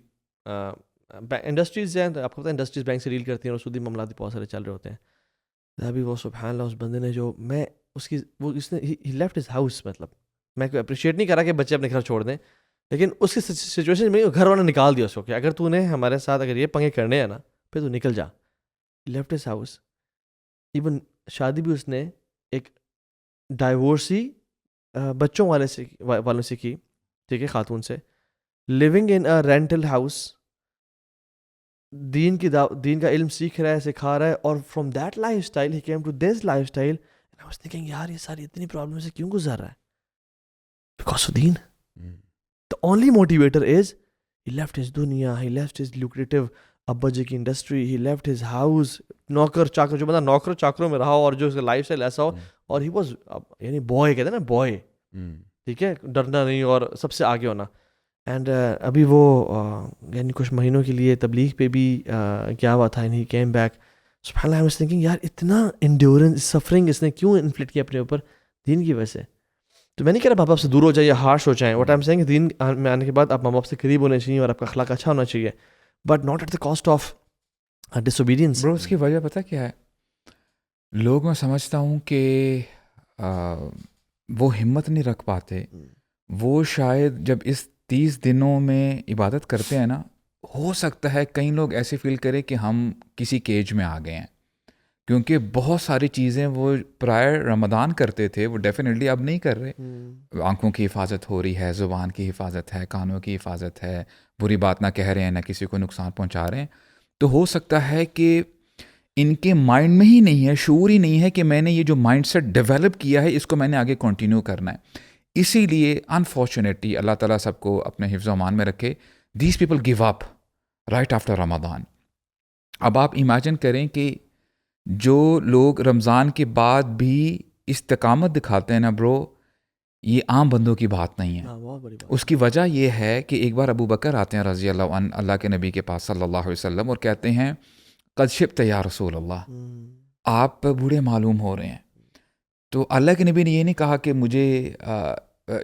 انڈسٹریز ہیں, آپ کو پتہ ہے انڈسٹریز بینک سے ڈیل کرتی ہیں اور سودی معاملات بہت سارے چل رہے ہوتے ہیں. ابھی وہ سبحان اللہ اس بندے نے جو میں اس کی وہ اس نے ہی لیفٹ ہز ہاؤس, مطلب میں کوئی اپریشیٹ نہیں کرا کہ بچے اپنے گھر چھوڑ دیں, لیکن اس کی سچویشن میں گھر والوں نے نکال دیا اس کو کہ اگر تو نے ہمارے ساتھ اگر یہ پنگے کرنے ہیں نا پھر تو نکل جا. لیفٹ ہز ہاؤس, ایون شادی بھی اس نے ایک ڈائیورسی بچوں والوں سے کی, ٹھیک ہے, خاتون سے, living in a rental house, دین کا علم سیکھ رہا ہے, سکھا رہا ہے, اور فرام دیٹ لائف اسٹائل ہی came to this lifestyle. I was thinking یار یہ ساری اتنی پرابلم سے کیوں گزر رہا ہے, بیکاز آف دین. The only motivator is he left his dunya, he left his lucrative ابا جی کی industry, he left his house, نوکر چاکر, جو بندہ نوکر چاکروں میں رہا ہو اور جو اس کا لائف اسٹائل ایسا ہو, اور he was یعنی بوائے کہتے ہیں نا, بوائے, ٹھیک ہے, ڈرنا نہیں اور سب سے آگے ہونا. اینڈ ابھی وہ یعنی کچھ مہینوں کے لیے تبلیغ پہ بھی کیا ہوا تھا, اینڈ he came back. سبحان اللہ, I was thinking یار اتنا انڈیورنس سفرنگ اس نے کیوں انفلکٹ کیا اپنے اوپر دین کی وجہ سے. تو میں نہیں کہہ رہا ماں باپ سے دور ہو جائے یا ہارش ہو جائیں, واٹ آئی ایم سیئنگ, دین میں آنے کے بعد آپ ماں باپ سے قریب ہونے چاہیے اور آپ کا اخلاق اچھا ہونا چاہیے, but not at the cost of disobedience. Bro اس کی وجہ پتہ کیا ہے, لوگ میں سمجھتا ہوں کہ وہ ہمت نہیں رکھ پاتے, وہ شاید جب اس 30 دنوں میں عبادت کرتے ہیں نا, ہو سکتا ہے کئی لوگ ایسے فیل کرے کہ ہم کسی کیج میں آ گئے ہیں, کیونکہ بہت ساری چیزیں وہ پرائر رمضان کرتے تھے وہ ڈیفینیٹلی اب نہیں کر رہے. آنکھوں کی حفاظت ہو رہی ہے, زبان کی حفاظت ہے, کانوں کی حفاظت ہے, بری بات نہ کہہ رہے ہیں, نہ کسی کو نقصان پہنچا رہے ہیں. تو ہو سکتا ہے کہ ان کے مائنڈ میں ہی نہیں ہے, شعور ہی نہیں ہے کہ میں نے یہ جو مائنڈ سیٹ ڈیولپ کیا ہے اس کو میں نے آگے کنٹینیو کرنا ہے. اسی لیے انفارچونیٹلی اللہ تعالیٰ سب کو اپنے حفظ و امان میں رکھے, these people gave up right after Ramadan. اب آپ امیجن کریں کہ جو لوگ رمضان کے بعد بھی استقامت دکھاتے ہیں نا برو, یہ عام بندوں کی بات نہیں ہے. اس کی وجہ یہ ہے کہ ایک بار ابو بکر آتے ہیں رضی اللہ عنہ اللہ کے نبی کے پاس صلی اللہ علیہ وسلم, اور کہتے ہیں قد شبت یا رسول اللہ, آپ بوڑھے معلوم ہو رہے ہیں. تو اللہ کے نبی نے یہ نہیں کہا کہ مجھے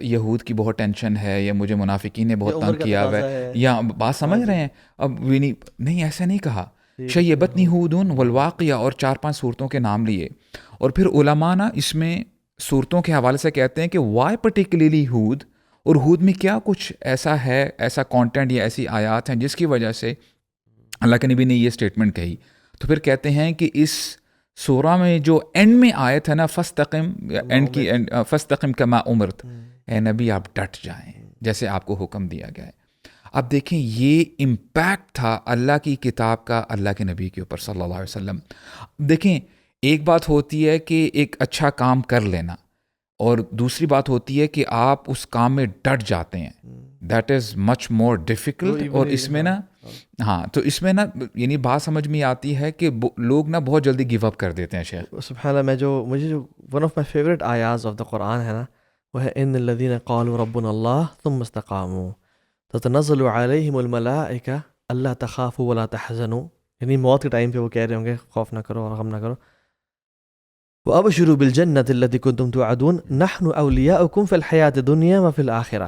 یہود کی بہت ٹینشن ہے یا مجھے منافقین نے بہت تنگ کیا ہوا ہے, یا بات سمجھ رہے ہیں, اب نہیں ایسا نہیں کہا. شیبتنی ہودن والواقعہ اور 4-5 صورتوں کے نام لیے, اور پھر علماء نا اس میں صورتوں کے حوالے سے کہتے ہیں کہ وائی پرٹیکولرلی ہود, اور ہود میں کیا کچھ ایسا ہے, ایسا کانٹینٹ یا ایسی آیات ہیں جس کی وجہ سے اللہ کے نبی نے یہ اسٹیٹمنٹ کہی. تو پھر کہتے ہیں کہ اس سورہ میں جو اینڈ میں آیت ہے نا, فاستقم, اینڈ کی فاستقم کما امرت, اے نبی آپ ڈٹ جائیں جیسے آپ کو حکم دیا گیا ہے. اب دیکھیں یہ امپیکٹ تھا اللہ کی کتاب کا اللہ کے نبی کے اوپر صلی اللہ علیہ وسلم. دیکھیں ایک بات ہوتی ہے کہ ایک اچھا کام کر لینا, اور دوسری بات ہوتی ہے کہ آپ اس کام میں ڈٹ جاتے ہیں. That is much more difficult. اور اس میں نا تو اس میں نا یعنی بات سمجھ میں آتی ہے کہ لوگ نا بہت جلدی گیو اپ کر دیتے ہیں. شیخ سبحان اللہ, مجھے جو ون آف مائی فیوریٹ آیاز آف دا قرآن ہے نا, وہ ہے ان الذین قالوا ربنا اللہ ثم استقاموا تتنزل علیہم الملائکہ اللہ تخافوا ولا تحزنوا. یعنی موت کے ٹائم پہ وہ کہہ رہے ہوں گے خوف نہ کرو اور غم نہ کرو. وابشروا بالجنۃ التی کنتم توعدون نحن اولیاؤکم فی الحیاۃ الدنیا وفی الآخرہ.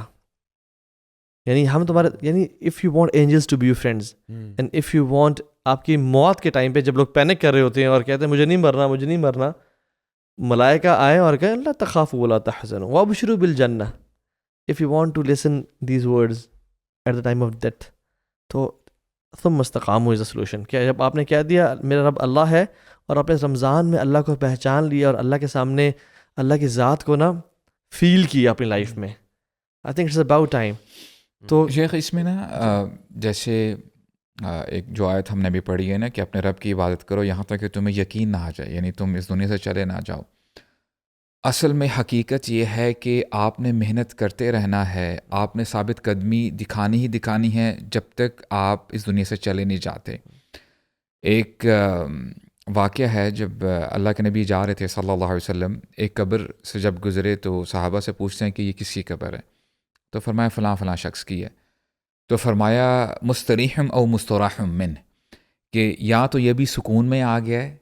یعنی ہم تمہارے, یعنی if you want angels to be your friends and if you want, آپ کی موت کے ٹائم پہ جب لوگ پینک کر رہے ہوتے ہیں اور کہتے ہیں مجھے نہیں مرنا, ملائکہ آئیں اور کہیں لا تخافوا ولا تحزنوا وابشروا بالجنہ. If you want to listen these words at the time of death, تو ثم استقاموا از دا سولوشن. کیا جب آپ نے کہہ دیا میرا رب اللہ ہے اور آپ نے رمضان میں اللہ کو پہچان لیا اور اللہ کے سامنے اللہ کی ذات کو نا فیل کیا اپنی لائف میں, I think it's about time. تو شیخ اس میں نا جیسے ایک جو آیت ہم نے بھی پڑھی ہے نا کہ اپنے رب کی عبادت کرو یہاں تک کہ تمہیں یقین نہ آ جائے, یعنی تم اس دنیا سے چلے نہ جاؤ. اصل میں حقیقت یہ ہے کہ آپ نے محنت کرتے رہنا ہے, آپ نے ثابت قدمی دکھانی ہے جب تک آپ اس دنیا سے چلے نہیں جاتے. ایک واقعہ ہے جب اللہ کے نبی جا رہے تھے صلی اللہ علیہ وسلم, ایک قبر سے جب گزرے تو صحابہ سے پوچھتے ہیں کہ یہ کس کی قبر ہے؟ تو فرمایا فلاں فلاں شخص کی ہے. تو فرمایا مستریحم او مستراحم من, کہ یا تو یہ بھی سکون میں آ گیا ہے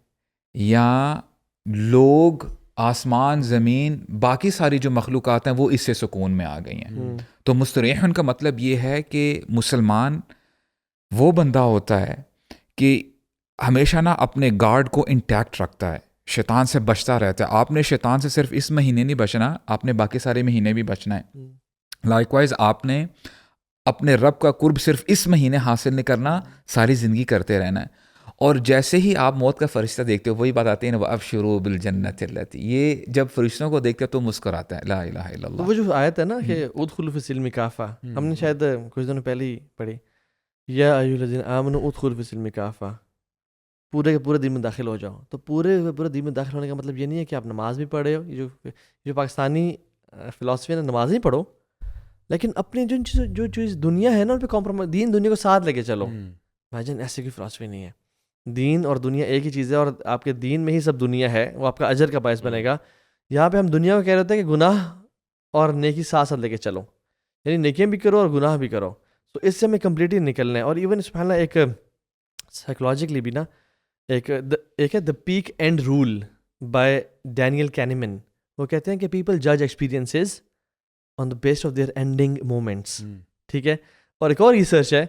یا لوگ آسمان زمین باقی ساری جو مخلوقات ہیں وہ اس سے سکون میں آ گئی ہیں. تو مستریحن کا مطلب یہ ہے کہ مسلمان وہ بندہ ہوتا ہے کہ ہمیشہ نا اپنے گارڈ کو انٹیکٹ رکھتا ہے, شیطان سے بچتا رہتا ہے. آپ نے شیطان سے صرف اس مہینے نہیں بچنا, آپ نے باقی سارے مہینے بھی بچنا ہے. لائک وائز آپ نے اپنے رب کا قرب صرف اس مہینے حاصل نہیں کرنا, ساری زندگی کرتے رہنا ہے. اور جیسے ہی آپ موت کا فرشتہ دیکھتے ہو وہی بات آتی ہے نا وَأَبْشِرُوا بِالْجَنَّةِ الَّتِي, یہ جب فرشتوں کو دیکھتے تو مسکراتا ہے. لا الہ الا اللہ. وہ جو آیت ہے نا کہ ادخلوا فی السلم کافہ, ہم نے شاید کچھ دنوں پہلے ہی پڑھی, یا ایھا الذین آمنوا ادخلوا فی السلم کافہ, پورے کے پورے دین میں داخل ہو جاؤ. تو پورے دین میں داخل ہونے کا مطلب یہ نہیں ہے کہ آپ نماز بھی پڑھے ہو, جو پاکستانی فلاسفی ہے نا, نماز نہیں پڑھو لیکن اپنی جو چیز دنیا ہے نا ان پہ کمپرومائز, دین دنیا کو ساتھ لے کے چلو. بھائی ایسے کوئی فلاسفی نہیں ہے. دین اور دنیا ایک ہی چیز ہے, اور آپ کے دین میں ہی سب دنیا ہے, وہ آپ کا اجر کا باعث بنے گا. یہاں پہ ہم دنیا کو کہہ رہے ہوتے ہیں کہ گناہ اور نیکی ساتھ ساتھ لے کے چلو, یعنی نیکیاں بھی کرو اور گناہ بھی کرو. تو اس سے ہمیں کمپلیٹلی نکلنا ہے. اور ایون سبحان اللہ ایک سائیکولوجیکلی بھی نا ایک ہے the peak end rule by Daniel Kahneman. وہ کہتے ہیں کہ پیپل جج experiences on the basis of their ending moments. ٹھیک ہے. اور ایک اور ریسرچ ہے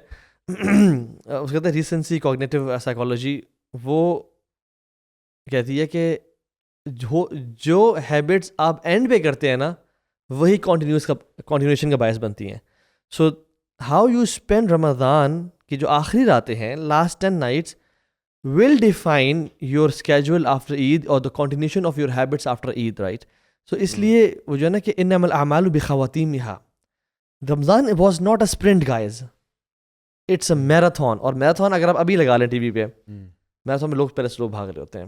اس کہتے ہیں ریسنسی کوگنیٹو سائیکالوجی, وہ کہتی ہے کہ جو ہیبٹس آپ اینڈ پہ کرتے ہیں نا وہی کنٹینیوشن کا باعث بنتی ہیں. سو ہاؤ یو اسپینڈ رمضان کی جو آخری راتیں ہیں, last 10 nights will define your schedule after Eid or the continuation of your habits after Eid, right? So اس لیے وہ جو ہے نا کہ انما الاعمال بخواتیمها, رمضان was not a sprint guys, it's a marathon. اور میراتھن اگر آپ ابھی لگا لیں ٹی وی پہ, میراتھن میں لوگ پہلے سلو بھاگ رہے ہوتے ہیں,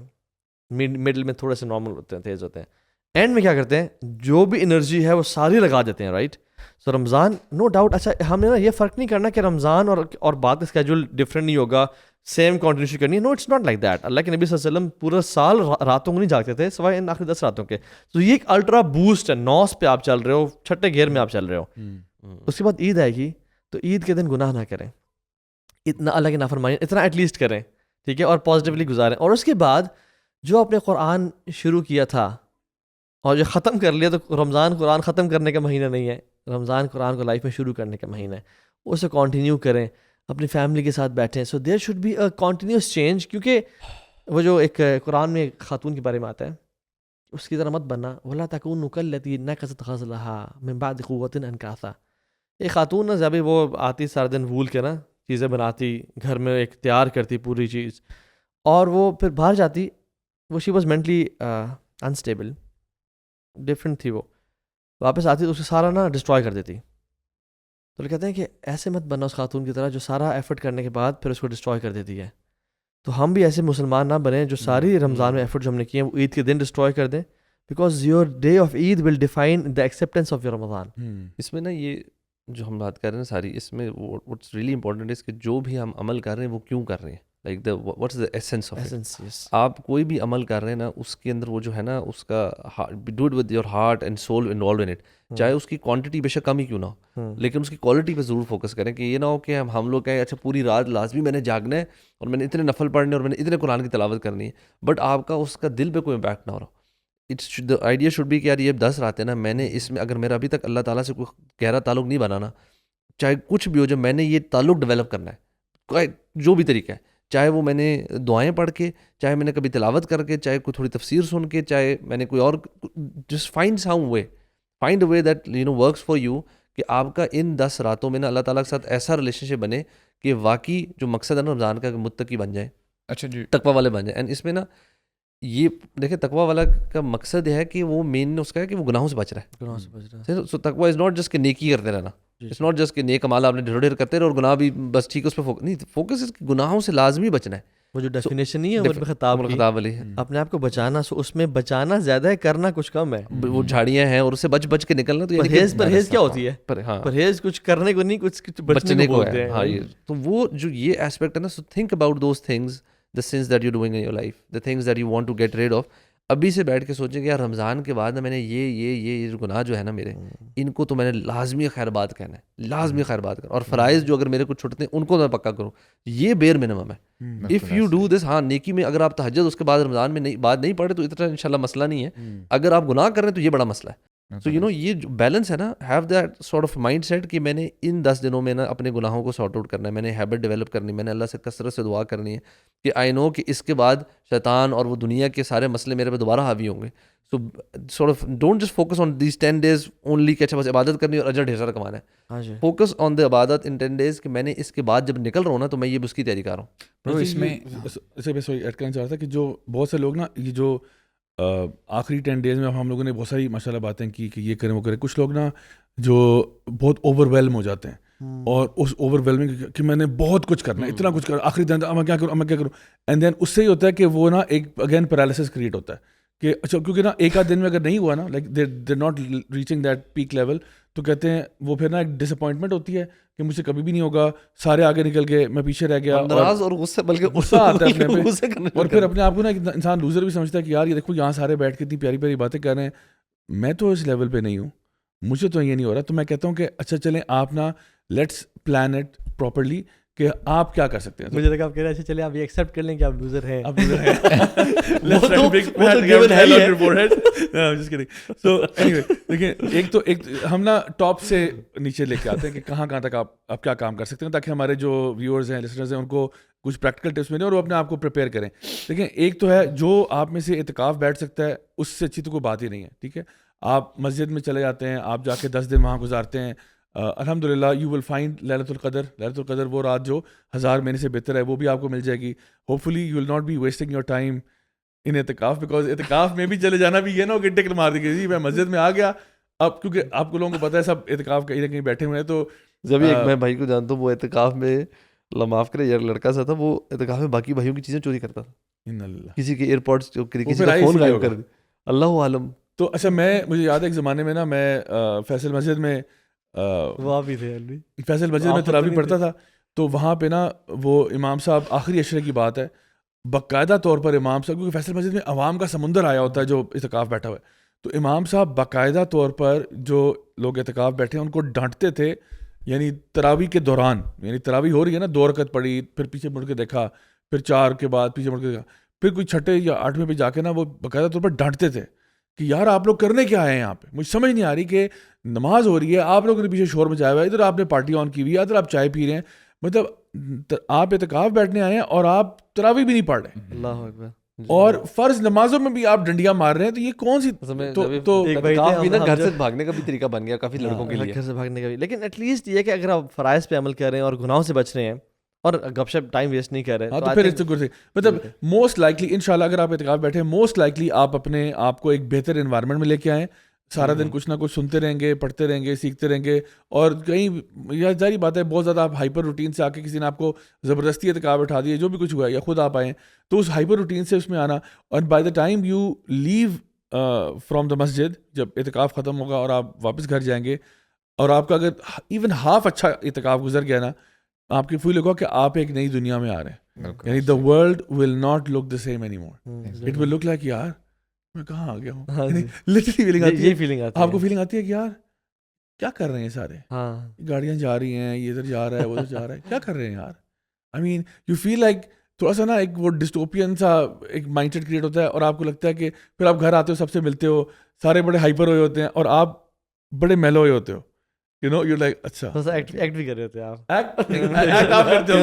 مڈل میں تھوڑے سے نارمل ہوتے ہیں, تیز ہوتے ہیں, اینڈ میں کیا کرتے ہیں جو بھی انرجی ہے وہ ساری لگا دیتے ہیں, رائٹ. سو رمضان نو ڈاؤٹ, اچھا ہم نے نا یہ فرق نہیں کرنا کہ رمضان اور بعد کا اسکیجول ڈفرینٹ نہیں ہوگا, سیم کنٹینیوشن کرنی ہے. نو اٹس ناٹ لائک دیٹ. اللہ کے نبی صلی اللہ علیہ وسلم پورا سال راتوں کو نہیں جاگتے تھے سوائے ان آخری 10 راتوں کے. تو یہ ایک الٹرا بوسٹ ہے, 9 پہ آپ چل رہے ہو, 6 گیئر میں آپ چل رہے ہو. اس کے بعد عید آئے گی, تو عید کے دن گناہ نہ کریں, اتنا اللہ کی نافرمانی اتنا ایٹ لیسٹ کریں, ٹھیک ہے, اور پازیٹیولی گزاریں. اور اس کے بعد جو آپ نے قرآن شروع کیا تھا اور جو ختم کر لیا, تو رمضان قرآن ختم کرنے کا مہینہ نہیں ہے, رمضان قرآن کو لائف میں شروع کرنے کا مہینہ ہے. اسے کنٹینیو کریں, اپنی فیملی کے ساتھ بیٹھیں. So there should be a continuous change. کیونکہ وہ جو ایک قرآن میں ایک خاتون کے بارے میں آتا ہے, اس کی طرح مت بننا, وَلَا تَكُونُوا كَالَّتِي نَكَثَتْ غَزْلَهَا مِن بَعْدِ قُوَّةٍ أَنْكَاثًا. ایک خاتون نا جب وہ آتی سارا دن وول کے نا چیزیں بناتی, گھر میں ایک تیار کرتی پوری چیز, اور وہ پھر باہر جاتی, وہ she was mentally unstable, different تھی, وہ واپس آتی تو اسے سارا نا ڈسٹروائے کر دیتی. تو لوگ کہتے ہیں کہ ایسے مت بننا اس خاتون کی طرح جو سارا ایفرٹ کرنے کے بعد پھر اس کو ڈسٹروائے کر دیتی ہے. تو ہم بھی ایسے مسلمان نہ بنیں جو ساری رمضان میں ایفرٹ جو ہم نے کیے ہیں وہ عید کے دن ڈسٹروائے کر دیں, because your day of Eid will define the acceptance of your Ramadan. اس میں نا یہ جو ہم بات کر رہے ہیں ساری اس میں واٹس ریئلی امپورٹنٹ ہے کہ جو بھی ہم عمل کر رہے ہیں وہ کیوں کر رہے ہیں, like the what's the essence of Essence, yes. آپ کوئی بھی عمل کر رہے ہیں نا اس کے اندر وہ جو ہے نا اس کا do it with your heart and civil involve in it, چاہے اس کی کوانٹٹی بے شک کم ہی کیوں نہ ہو, لیکن اس کی کوالٹی پہ ضرور فوکس کریں کہ یہ نہ ہو کہ ہم لوگ کہیں اچھا پوری رات لازمی میں نے جاگنا ہے اور میں نے اتنے نفل پڑھنے اور میں نے اتنے قرآن کی تلاوت کرنی ہے, بٹ آپ کا اس کا دل پہ کوئی امپیکٹ نہ ہو رہا. It's the idea should be کہ یار یہ 10 راتیں نا میں نے اس میں اگر میرا ابھی تک اللہ تعالیٰ سے کوئی گہرا تعلق نہیں بنانا, چاہے کچھ بھی ہو, جب میں نے یہ تعلق ڈیولپ کرنا ہے جو بھی طریقہ ہے, چاہے وہ میں نے دعائیں پڑھ کے, چاہے میں نے کبھی تلاوت کر کے, چاہے کوئی تھوڑی تفسیر سن کے, چاہے میں نے کوئی اور, just find a way that you know works for you, کہ آپ کا ان 10 راتوں میں نا اللہ تعالیٰ کے ساتھ ایسا ریلیشن شپ بنے کہ واقعی جو مقصد ہے نا رمضان کا, کہ متقی بن جائیں, اچھا جی, تقوی والے بن جائیں. اینڈ اس میں نا یہ دیکھیں تقوی والا کا مقصد یہ ہے کہ وہ مین اس کا ہے کہ وہ گناہوں سے بچ رہا ہے. گناہوں سے بچ رہا ہے. سو تقوی از ناٹ جسٹ کہ نیکی کرتے رہنا, اٹس ناٹ جسٹ کہ نیک عمال آپ نے ڈھیر ڈھیر کرتے رہے اور گناہ بھی بس ٹھیک ہے اس پہ نہیں, فوکس اس گناہوں سے لازمی بچنا ہے. وہ جو ڈیفینیشن نہیں ہے عمر خطاب کی, خطاب والی ہے اپنے آپ کو بچانا, سو اس میں بچانا زیادہ ہے, کرنا کچھ کم ہے. وہ جھاڑیاں ہیں اور اس سے بچ کے نکلنا, تو پرہیز کیا ہوتی ہے؟ ہاں پرہیز کچھ کرنے کو نہیں, کچھ بچنے کو بولتے ہے. ہیں. ہاں یہ تو وہ جو یہ ایسپیکٹ ہے نا, so think about those things, the sins that you're doing in your life, the things that you want to get rid of. ابھی سے بیٹھ کے سوچیں کہ یار رمضان کے بعد نا میں نے یہ گناہ جو ہے نا میرے, ان کو تو میں نے لازمی خیر بات کہنا ہے, لازمی خیر بات کرنا, اور فرائض جو اگر میرے کو چھوٹتے ہیں ان کو میں پکا کروں, یہ بیر منیمم ہے. اف یو ڈو دس, ہاں نیکی میں اگر آپ تہجد اس کے بعد رمضان میں بات نہیں پڑھے تو اتنا انشاءاللہ مسئلہ نہیں ہے. اگر آپ گناہ کر رہے ہیں تو یہ بڑا مسئلہ ہے. تو یو نو یہ جو بیلنس ہے نا, have that sort of mindset کہ میں نے ان 10 دنوں میں نا اپنے گناہوں کو سارٹ آؤٹ کرنا ہے, میں نے ہیبٹ ڈیولپ کرنی, میں نے اللہ سے کثرت سے دعا کرنی ہے کہ آئی نو کہ اس کے بعد شیطان اور وہ دنیا کے سارے مسئلے میرے پہ دوبارہ حاوی ہوں گے. So sort of don't just focus on these 10 days only کہ اچھا بس عبادت کرنی اور اجر ڈھیر سارا کمانا ہے. فوکس آن دا عبادت ان 10 days کہ میں نے اس کے بعد جب نکل رہا ہوں نا تو میں یہ اس کی تیاری کر رہا ہوں. اس میں ایڈ کرنا چاہ رہا تھا کہ جو بہت سے لوگ نا یہ جو آخری 10 days میں ہم لوگوں نے بہت ساری ماشاء اللہ باتیں کی کہ یہ کریں وہ کریں, کچھ لوگ نا جو بہت اوور ویلم ہو جاتے ہیں اور اس اوور ویلمنگ کہ میں نے بہت کچھ کرنا ہے, اتنا کچھ کرنا, آخری دن میں کیا کروں, اینڈ دین اس سے ہی ہوتا ہے کہ وہ نا ایک اگین پیرالسس کریٹ ہوتا ہے کہ اچھا کیونکہ نا ایک آدھ دن میں اگر نہیں ہوا نا, like they not reaching that peak level, تو کہتے ہیں وہ پھر نا ایک ڈس اپوائنٹمنٹ ہوتی ہے کہ مجھ سے کبھی بھی نہیں ہوگا, سارے آگے نکل کے میں پیچھے رہ گیا, ناراض اور غصہ, بلکہ غصہ آتا ہے اپنے پہ, اور پھر اپنے آپ کو نا انسان لوزر بھی سمجھتا ہے کہ یار یہ دیکھو یہاں سارے بیٹھ کے اتنی پیاری پیاری باتیں کر رہے ہیں, میں تو اس لیول پہ نہیں ہوں, مجھے تو یہ نہیں ہو رہا. تو میں کہتا ہوں کہ اچھا چلیں آپ نا لیٹس پلان اٹ پراپرلی کہ آپ کیا کر سکتے ہیں. مجھے لگا آپ کہہ رہے ہیں چلے آپ یہ ایکسیپٹ کر لیں کہ آپ لوزر ہیں. دیکھیں ایک تو ہم نا ٹاپ سے نیچے لے کے آتے ہیں کہ کہاں تک آپ کیا کام کر سکتے ہیں, تاکہ ہمارے جو ویورز ہیں لسنرز ہیں ان کو کچھ پریکٹیکل ٹپس ملیں اور وہ اپنے آپ کو پریپیئر کریں. دیکھیں ایک تو ہے جو آپ میں سے اعتکاف بیٹھ سکتا ہے, اس سے اچھی تو کوئی بات ہی نہیں ہے. ٹھیک ہے, آپ مسجد میں چلے جاتے ہیں, آپ جا کے 10 دن وہاں گزارتے ہیں, الحمد للہ یو ول فائنڈ لیلۃ القدر. لیلۃ القدر وہ رات جو 1000 مہینے سے بہتر ہے, وہ بھی آپ کو مل جائے گی. Hopefully you will not be wasting your time in اعتکاف, بیکاز اعتکاف میں بھی چلے جانا بھی یہ نا کہ ٹکٹ مار دی گئی, میں مسجد میں آ گیا. اب کیونکہ آپ کو لوگوں کو پتہ ہے سب اعتکاف کہیں نہ کہیں بیٹھے ہوئے ہیں, تو جب ایک میں بھائی کو جانتا ہوں وہ اعتکاف میں, اللہ معاف کرے یار, لڑکا سا تھا وہ اعتکاف میں باقی بھائیوں کی چیزیں چوری کرتا تھا, کسی کے ایئرپوڈس کسی کا فون غائب کر دی, اللہ عالم. تو اچھا مجھے یاد ہے ایک زمانے میں نا میں فیصل مسجد میں فیصل مسجد میں تراویح پڑھتا تھا, تو وہاں پہ نا وہ امام صاحب اخری عشرے کی بات ہے, باقاعدہ طور پر امام صاحب, کیونکہ فیصل مسجد میں عوام کا سمندر آیا ہوتا ہے جو اعتکاف بیٹھا ہوا ہے, تو امام صاحب باقاعدہ طور پر جو لوگ اعتکاف بیٹھے ہیں ان کو ڈانٹتے تھے. یعنی تراویح کے دوران, یعنی تراویح ہو رہی ہے نا, 2 رکعت پڑھی, پھر پیچھے مڑ کے دیکھا, پھر 4 کے بعد پیچھے مڑ کے دیکھا, پھر کوئی 6 یا 8 پہ جا کے نا وہ باقاعدہ طور پر ڈانٹتے تھے کہ یار آپ لوگ کرنے کیا آئے ہیں یہاں پہ, مجھے سمجھ نہیں آ رہی کہ نماز ہو رہی ہے, آپ لوگوں نے پیچھے شور مچایا ہوا ہے, ادھر آپ نے پارٹی آن کی ہوئی ہے, ادھر آپ چائے پی رہے ہیں, مطلب آپ اعتکاف بیٹھنے آئے ہیں اور آپ تراویح بھی نہیں پڑھ رہے, اللہ اکبر, اور فرض نمازوں میں بھی آپ ڈنڈیاں مار رہے ہیں. تو یہ کون سی تو گھر سے بھاگنے کا بھی طریقہ بن گیا کافی لڑکوں کے لیے, گھر سے بھاگنے کا بھی. لیکن ایٹ لیسٹ یہ کہ اگر آپ فرائض پہ عمل کر رہے ہیں اور گناہوں سے بچ رہے ہیں اور گپ شپ ٹائم ویسٹ نہیں کر رہے ہیں, تو پھر مطلب موسٹ لائکلی انشاءاللہ اگر آپ اعتکاف بیٹھے ہیں, موسٹ لائکلی آپ اپنے آپ کو ایک بہتر انوائرمنٹ میں لے کے آئیں. سارا دن کچھ نہ کچھ سنتے رہیں گے, پڑھتے رہیں گے, سیکھتے رہیں گے, اور کہیں یہ ظاہری بات ہے بہت زیادہ آپ ہائپر روٹین سے آ کے کسی نے آپ کو زبردستی اعتکاف اٹھا دیے, جو بھی کچھ ہوا ہے, یا خود آپ آئیں, تو اس ہائپر روٹین سے اس میں آنا, اور by the time you leave from the مسجد, جب اعتکاف ختم ہوگا اور آپ واپس گھر جائیں گے, اور آپ کا اگر ایون ہاف اچھا اعتکاف گزر گیا نا, آپ کی فیل ہوگا کہ آپ ایک نئی دنیا میں آ رہے ہیں. یعنی the world will not look the same any more, it will look like یار میں کہاں آ گیا ہوں. لٹرلی فیلنگ آتی ہے, یہ فیلنگ آتی ہے آپ کو فیلنگ آتی ہے کہ یار کیا کر رہے ہیں سارے, ہاں گاڑیاں جا رہی ہیں, یہ ادھر جا رہا ہے, وہ ادھر جا رہا ہے, کیا کر رہے ہیں یار. آئی مین یو فیل لائک تھوڑا سا نا ایک وہ ڈسٹوپین سا ایک مائنڈ سیٹ کریٹ ہوتا ہے, اور آپ کو لگتا ہے کہ پھر آپ گھر آتے ہو, سب سے ملتے ہو, سارے بڑے ہائپر ہوئے ہوتے ہیں اور آپ بڑے میلو ہوئے ہوتے ہو, یو نو, یو لائک اچھا تھوڑا سا ایکٹ بھی کر رہے ہوتے ہیں آپ. ایکٹ آپ کرتے ہو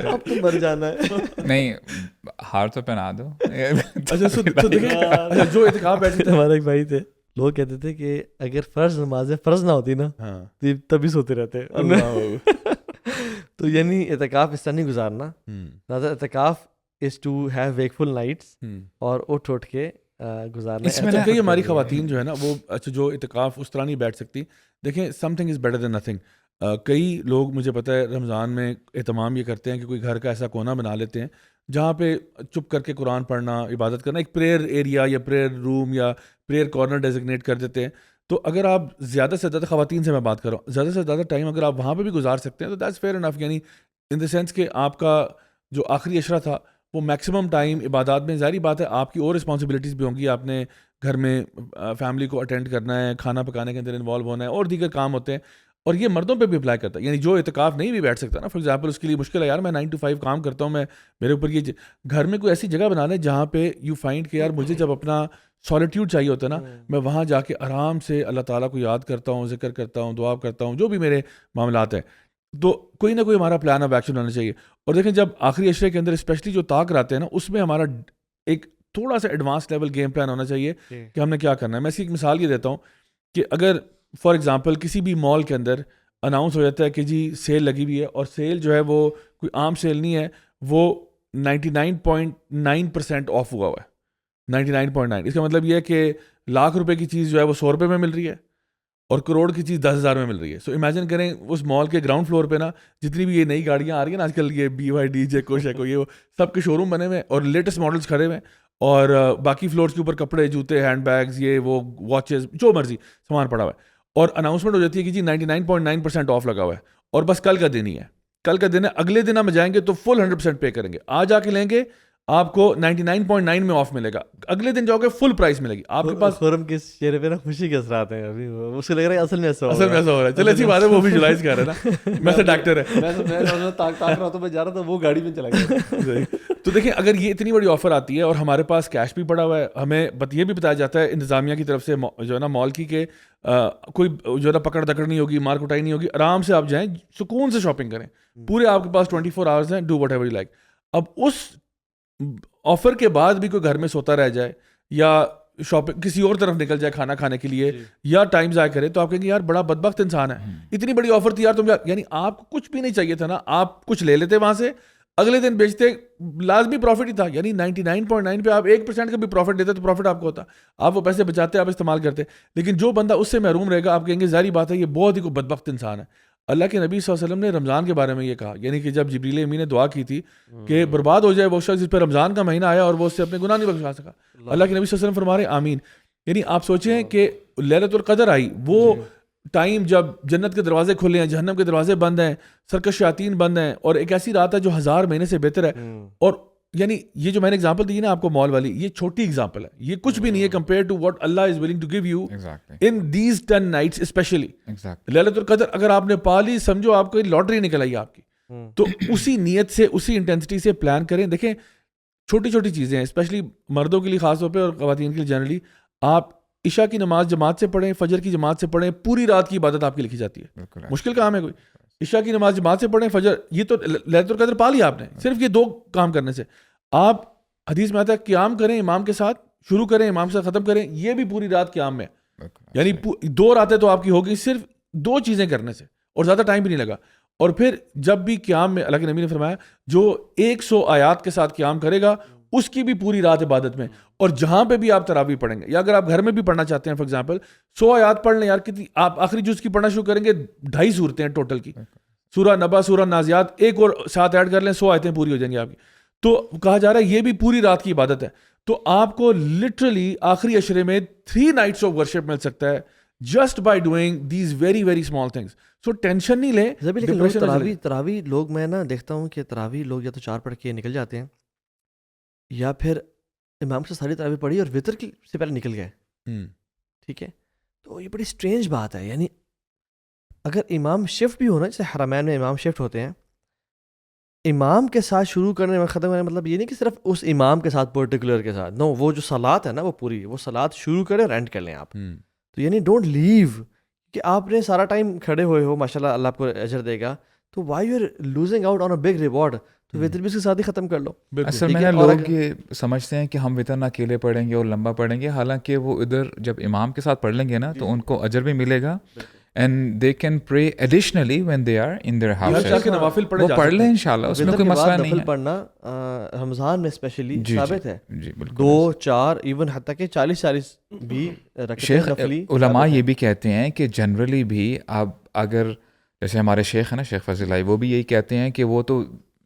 اب تو مر جانا ہے. نہیں ہار تو پہنا دو. اچھا جو اعتکاف بیٹھے تھے, ہمارے ایک بھائی تھے, لوگ کہتے تھے کہ اگر فرض نمازیں فرض نہ ہوتی نا تو یہ تبھی سوتے رہتے. تو یعنی اعتکاف اس طرح نہیں گزارنا, زیادہ اعتکاف از ٹو ہیو ویکفل نائٹس اور اٹھ کے گزارنا. اس میں کئی ہماری خواتین جو ہے نا وہ اچھا جو اعتکاف اس طرح نہیں بیٹھ سکتی. دیکھیں some thing is better than nothing. کئی لوگ مجھے پتہ ہے رمضان میں اہتمام یہ کرتے ہیں کہ کوئی گھر کا ایسا کونا بنا لیتے ہیں جہاں پہ چپ کر کے قرآن پڑھنا, عبادت کرنا, ایک پریئر ایریا یا پریئر روم یا پریئر کارنر ڈیزگنیٹ کر دیتے ہیں. تو اگر آپ زیادہ سے زیادہ, خواتین سے میں بات کر رہا ہوں, زیادہ سے زیادہ ٹائم اگر آپ وہاں پہ بھی گزار سکتے ہیں تو دیٹس فیئر انف. یعنی ان دا سینس کہ آپ کا جو آخری عشرہ تھا وہ میکسیمم ٹائم عبادات میں, ظاہری بات ہے آپ کی اور رسپانسبلٹیز بھی ہوں گی, آپ نے گھر میں فیملی کو اٹینڈ کرنا ہے, کھانا پکانے کے اندر انوالو ہونا ہے, اور دیگر کام ہوتے ہیں, اور یہ مردوں پہ بھی اپلائی کرتا ہے. یعنی جو اعتکاف نہیں بھی بیٹھ سکتا نا, فار ایگزامپل اس کے لیے مشکل ہے, یار میں 9 to 5 کام کرتا ہوں, میں میرے اوپر یہ گھر میں کوئی ایسی جگہ بنا لیں جہاں پہ یو فائنڈ کہ یار مجھے جب اپنا سالیٹیوڈ چاہیے ہوتا ہے نا, میں وہاں جا کے آرام سے اللہ تعالیٰ کو یاد کرتا ہوں, ذکر کرتا ہوں, دعا کرتا ہوں, جو بھی میرے معاملات ہیں. تو کوئی نہ کوئی ہمارا پلان آف ایکشن ہونا چاہیے. اور دیکھیں جب آخری عشرے کے اندر اسپیشلی جو طاق آتے ہیں نا, اس میں ہمارا ایک تھوڑا سا ایڈوانس لیول گیم پلان ہونا چاہیے کہ ہم نے کیا کرنا ہے. میں اس کی ایک مثال یہ دیتا ہوں کہ اگر فار ایگزامپل کسی بھی مال کے اندر اناؤنس ہو جاتا ہے کہ جی سیل لگی ہوئی ہے, اور سیل جو ہے وہ کوئی عام سیل نہیں ہے, وہ 99.9% آف ہوا ہے, 99.9. اس کا مطلب یہ ہے کہ لاکھ روپے کی چیز جو ہے وہ 100 روپے میں مل رہی ہے, اور کروڑ کی چیز 10,000 میں مل رہی ہے. سو امیجن کریں اس مال کے گراؤنڈ فلور پہ نا جتنی بھی یہ نئی گاڑیاں آ رہی ہیں نا آج کل, یہ BYD جیکو شیکو, یہ وہ سب کے شو روم بنے ہوئے اور لیٹسٹ ماڈلس کھڑے ہوئے ہیں, اور باقی فلورس کے اوپر کپڑے, جوتے, ہینڈ بیگز, یہ وہ واچز, جو مرضی سامان پڑا ہوا ہے, اور اناؤنسمنٹ ہو جاتی ہے کہ جی 99.9% آف لگا ہوا ہے, اور بس کل کا دن ہی ہے, کل کا دن ہے, اگلے دن ہم جائیں گے تو فل 100% پے کریں گے, آج آ کے لیں گے آپ کو 99.9 میں آف ملے گا, اگلے دن جاؤ گے فل پرائس ملے گی آپ کے پاس. خرم کے چہرے پہ نا خوشی کے اثرات ہیں, ابھی اس کو لگ رہا ہے اصل میں ایسا ہو رہا ہے. چلے اچھی بات ہے, وہ بھی جولائز کر رہے ہیں نا, میں سے ڈاکٹر ہے, میں تاک رہا تو میں جا رہا تھا, وہ گاڑی میں چلا گیا. تو دیکھیں اگر یہ اتنی بڑی آفر آتی ہے اور ہمارے پاس کیش بھی پڑا ہوا ہے, ہمیں یہ بھی بتایا جاتا ہے انتظامیہ کی طرف سے جو ہے نا مال کی کہ کوئی جو ہے نا پکڑ دکڑ نہیں ہوگی, مار کٹائی نہیں ہوگی, آرام سے آپ جائیں, سکون سے شاپنگ کریں, پورے آپ کے پاس 24 hours ہیں, do what ever you like. اب اس آفر کے بعد بھی کوئی گھر میں سوتا رہ جائے یا شاپنگ کسی اور طرف نکل جائے کھانا کھانے کے لیے یا ٹائم ضائع کرے, تو آپ کہیں گے یار بڑا بدبخت انسان ہے, اتنی بڑی آفر تھی یار تم, یعنی آپ کو کچھ بھی نہیں چاہیے تھا نا, آپ کچھ لے لیتے وہاں سے, اگلے دن بیچتے, لازمی پروفٹ ہی تھا. یعنی 99.9 پہ آپ 1% کا بھی پروفٹ دیتے تو پروفٹ آپ کو ہوتا, آپ وہ پیسے بچاتے, آپ استعمال کرتے. لیکن جو بندہ اس سے محروم رہے گا, آپ کہیں گے ظاہری بات ہے یہ بہت ہی کوئی بدبخت انسان ہے. اللہ کے نبی صلی اللہ علیہ وسلم نے رمضان کے بارے میں یہ کہا, یعنی کہ جب جبریل امین نے دعا کی تھی کہ برباد ہو جائے وہ شخص جس پہ رمضان کا مہینہ آیا اور وہ اس سے اپنے گناہ نہیں بخشا سکا, اللہ کے نبی صلی اللہ علیہ وسلم فرما رہے آمین. یعنی آپ سوچیں کہ لیلۃ القدر آئی, وہ ٹائم جب جنت کے دروازے کھلے ہیں, جہنم کے دروازے بند ہیں, سرکش شیاطین بند ہیں, اور ایک ایسی رات ہے جو 1000 مہینے سے بہتر ہے. اور یعنی یہ جو میں نے اگزامپل دی نا آپ کو مال والی, یہ چھوٹی اگزامپل ہے, یہ کچھ بھی نہیں ہے compare to what Allah is willing to give you in these 10 nights specially. لیلۃ القدر اگر آپ نے پا لی, سمجھو آپ کو لاٹری نکل آئی آپ کی. تو اسی نیت سے, اسی انٹینسٹی سے پلان کریں. دیکھیں چھوٹی چھوٹی چیزیں ہیں, اسپیشلی مردوں کے لیے خاص طور پہ اور خواتین کے لیے جنرلی. آپ عشاء کی نماز جماعت سے پڑھیں, فجر کی جماعت سے پڑھیں, پوری رات کی عبادت آپ کی لکھی جاتی ہے. مشکل کام ہے کوئی, عشاء کی نماز جماعت سے پڑھیں, فجر, یہ تو لیلۃ القدر پا لیا آپ نے صرف یہ 2 کام کرنے سے. آپ حدیث میں آتا ہے قیام کریں امام کے ساتھ, شروع کریں امام سے ختم کریں, یہ بھی پوری رات قیام میں, یعنی 2 راتیں تو آپ کی ہوگی صرف 2 چیزیں کرنے سے, اور زیادہ ٹائم بھی نہیں لگا. اور پھر جب بھی قیام میں اللہ کے نبی نے فرمایا جو 100 آیات کے ساتھ قیام کرے گا اس کی بھی پوری رات عبادت میں. اور جہاں پہ بھی آپ تراویح پڑھیں گے, یا اگر آپ گھر میں بھی پڑھنا چاہتے ہیں, فار ایگزامپل 100 آیات پڑھ لیں یار, کتنی آپ آخری جز کی پڑھنا شروع کریں گے, 2.5 سورتیں ہیں ٹوٹل کی, سورہ نبا, سورہ نازیات, ایک اور ساتھ ایڈ کر لیں, 100 آیتیں پوری ہو جائیں گی آپ کی. تو کہا جا رہا ہے یہ بھی پوری رات کی عبادت ہے. تو آپ کو لٹرلی آخری عشرے میں 3 nights of worship مل سکتا ہے just by doing these very very small things. So tension نہیں لیں. لیکن تراوی لوگ میں نا دیکھتا ہوں کہ تراوی لوگ یا تو 4 پڑھ کے نکل جاتے ہیں یا پھر امام سے ساری تراوی پڑھی اور وطر سے پہلے نکل گئے. ٹھیک ہے, تو یہ بڑی اسٹرینج بات ہے. یعنی اگر امام شفٹ بھی ہونا, جیسے حرمین میں امام شفٹ ہوتے ہیں, امام کے ساتھ شروع کرنے میں ختم کرنے مطلب یہ نہیں کہ صرف اس امام کے ساتھ پرٹیکولر کے ساتھ, نو, وہ جو صلات ہے نا وہ پوری, وہ صلات شروع کریں اور اینڈ کر لیں آپ. تو یعنی ڈونٹ لیو کہ آپ نے سارا ٹائم کھڑے ہوئے ہو, ماشاء اللہ اللہ آپ کو اجر دے گا, تو why you are losing out on a big reward, تو وطر بھی اس کے ساتھ ہی ختم کر لو. اصل میں لوگ یہ سمجھتے ہیں کہ ہم وطر نہ اکیلے پڑھیں گے اور لمبا پڑھیں گے, حالانکہ وہ ادھر جب امام کے ساتھ پڑھ لیں گے نا تو ان کو اجر بھی ملے گا, and they can pray additionally when they are in their houses. وہ پڑھ لیں انشاءاللہ, اس میں کوئی مسئلہ نہیں ہے. پڑھنا رمضان میں اسپیشلی ثابت ہے, 2, 4 ایون حتیٰ کہ 40 بھی رکھتے شیخ علماء یہ بھی کہتے ہیں کہ جنرلی بھی آپ اگر جیسے ہمارے شیخ ہیں نا شیخ فضل اللہ, وہ بھی یہی کہتے ہیں کہ وہ تو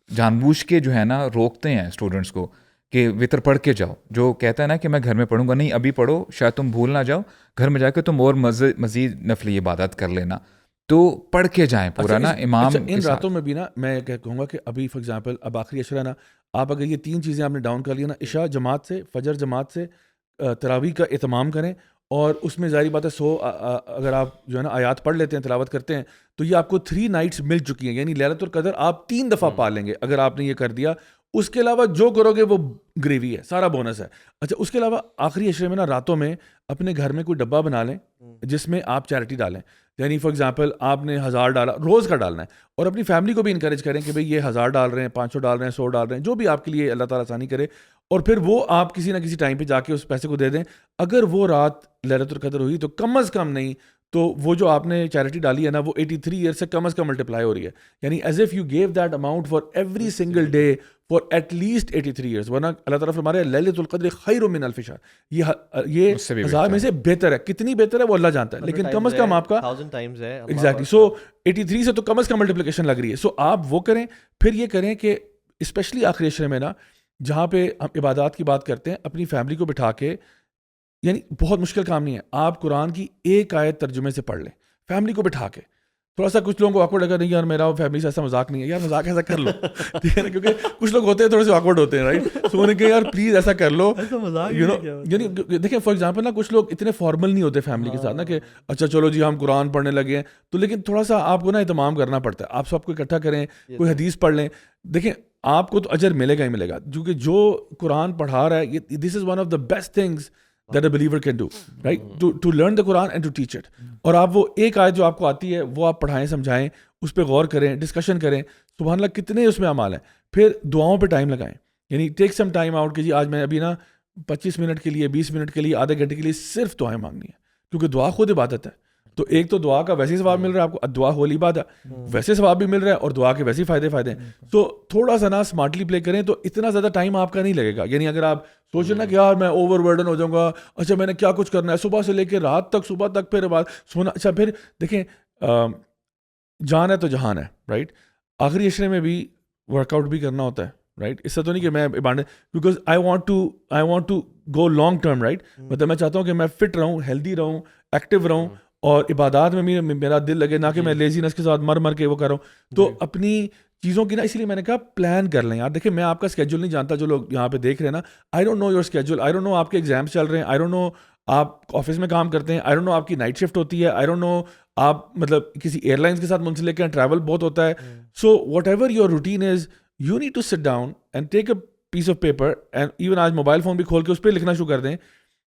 جان بوجھ کے جو ہے نا روکتے ہیں اسٹوڈنٹس کو کہ وطر پڑھ کے جاؤ. جو کہتا ہے نا کہ میں گھر میں پڑھوں گا, نہیں ابھی پڑھو شاید تم بھول نہ جاؤ, گھر میں جا کے تم اور مزید نفلی عبادت کر لینا, تو پڑھ کے جائیں پورا نا امام. ان راتوں میں بھی نا میں کہوں گا کہ ابھی فار ایگزامپل اب آخری عشرہ نا, آپ اگر یہ 3 چیزیں آپ نے ڈاؤن کر لیا نا, عشاء جماعت سے, فجر جماعت سے, تراویح کا اہتمام کریں, اور اس میں ظاہری بات ہے 100 اگر آپ جو ہے نا آیات پڑھ لیتے ہیں, تلاوت کرتے ہیں, تو یہ آپ کو 3 nights مل چکی ہیں. یعنی لیلۃ القدر آپ 3 دفعہ پا لیں گے اگر آپ نے یہ کر دیا. اس کے علاوہ جو کرو گے وہ گریوی ہے, سارا بونس ہے. اچھا, اس کے علاوہ آخری عشرے میں نا راتوں میں اپنے گھر میں کوئی ڈبہ بنا لیں جس میں آپ چیریٹی ڈالیں. یعنی فار ایگزامپل آپ نے 1000 ڈالا, روز کا ڈالنا ہے, اور اپنی فیملی کو بھی انکریج کریں کہ بھئی یہ 1000 ڈال رہے ہیں, 500 ڈال رہے ہیں, 100 ڈال رہے ہیں, جو بھی آپ کے لیے اللہ تعالیٰ آسانی کرے, اور پھر وہ آپ کسی نہ کسی ٹائم پہ جا کے اس پیسے کو دے دیں. اگر وہ رات لیلۃ القدر ہوئی تو کم از کم نہیں تو وہ جو آپ نے چیریٹی ڈالی ہے نا وہ 83 ایئر سے کم از کم ملٹیپلائی ہو رہی ہے. یعنی as if you give that amount for every single day for at least 83 years. ورنہ اللہ تعالیٰ فرما رہے ہیں لیلۃ القدر خیر من الف شہر, یہ 1000 میں سے بہتر ہے. کتنی بہتر ہے وہ اللہ جانتا ہے, لیکن کم از کم آپ کا 1000 times ہے. ایگزیکٹلی. سو 83 سے تو کم از کم ملٹیپلیکیشن لگ رہی ہے. سو آپ وہ کریں. پھر یہ کریں کہ اسپیشلی آخری عشرے میں نا جہاں پہ ہم عبادات کی بات کرتے ہیں, اپنی فیملی کو بٹھا کے, یعنی بہت مشکل کام نہیں ہے, آپ قرآن کی ایک آیت ترجمے سے پڑھ لیں فیملی کو بٹھا کے. تھوڑا سا کچھ لوگوں کو آکورڈ لگا, نہیں یار میرا فیملی سے ایسا مذاق نہیں ہے, یار مذاق ایسا کر لو, ٹھیک ہے نا, کیونکہ کچھ لوگ ہوتے ہیں تھوڑے سے آکورڈ ہوتے ہیں, رائٹ. سو انہوں نے کہا یار پلیز ایسا کر لو, یو نو. یعنی دیکھیں فار ایگزامپل نا کچھ لوگ اتنے فارمل نہیں ہوتے فیملی کے ساتھ نا کہ اچھا چلو جی ہم قرآن پڑھنے لگے ہیں, تو لیکن تھوڑا سا آپ کو نا اہتمام کرنا پڑتا ہے. آپ سب کو اکٹھا کریں, کوئی حدیث پڑھ لیں. دیکھیں آپ کو تو اجر ملے گا ہی ملے گا, کیونکہ جو قرآن پڑھا رہا ہے, this is one of the best things that a believer can do, right? to learn the Quran and to teach it. اور آپ وہ ایک آیت جو آپ کو آتی ہے وہ آپ پڑھائیں, سمجھائیں, اس پہ غور کریں, ڈسکشن کریں. سبحان اللہ کتنے اس میں اعمال ہیں. پھر دعاؤں پہ ٹائم لگائیں, یعنی ٹیک سم ٹائم آؤٹ کہ جی آج میں ابھی نا 25 منٹ کے لیے, 20 منٹ کے لیے, آدھے گھنٹے کے لیے صرف دعائیں مانگنی ہیں, کیونکہ دعا خود عبادت ہے. تو ایک تو دعا کا ویسے ہی ثواب مل رہا ہے آپ کو, دعا ہولی بات ہے, ویسے ثواب بھی مل رہا ہے اور دعا کے ویسے ہی فائدے ہیں. تو تھوڑا سا نا اسمارٹلی پلے کریں تو اتنا زیادہ ٹائم آپ کا نہیں لگے گا. یعنی اگر آپ سوچیں نا کہ یار میں اوور برڈن ہو جاؤں گا, اچھا میں نے کیا کچھ کرنا ہے صبح سے لے کے رات تک, صبح تک, پھر بعد سونا. اچھا پھر دیکھیں جان ہے تو جہان ہے, رائٹ. آخری عشرے میں بھی ورک آؤٹ بھی کرنا ہوتا ہے, رائٹ. اس سے تو نہیں کہ میں because I want to go long term, right. مطلب میں چاہتا ہوں کہ میں فٹ رہوں, ہیلدی رہوں, ایکٹیو رہوں, اور عبادات میں میرا دل لگے, نہ کہ میں لیزینس کے ساتھ مر کے وہ کر رہا ہوں. تو اپنی چیزوں کی نا, اس لیے میں نے کہا پلان کر لیں یار. دیکھیں میں آپ کا اسکیجول نہیں جانتا, جو لوگ یہاں پہ دیکھ رہے ہیں نا, I don't know your schedule, I don't know آپ کے ایگزامس چل رہے ہیں, آئی ڈونٹ نو آپ آفس میں کام کرتے ہیں, آئی ڈونٹ نو آپ کی نائٹ شفٹ ہوتی ہے, آئی ڈونٹ نو آپ مطلب کسی ایئر لائنس کے ساتھ منسلک ہیں, ٹریول بہت ہوتا ہے. So whatever your routine is, you need to sit down and take a piece of paper, and even آج موبائل فون بھی کھول کے اس پہ لکھنا شروع کر دیں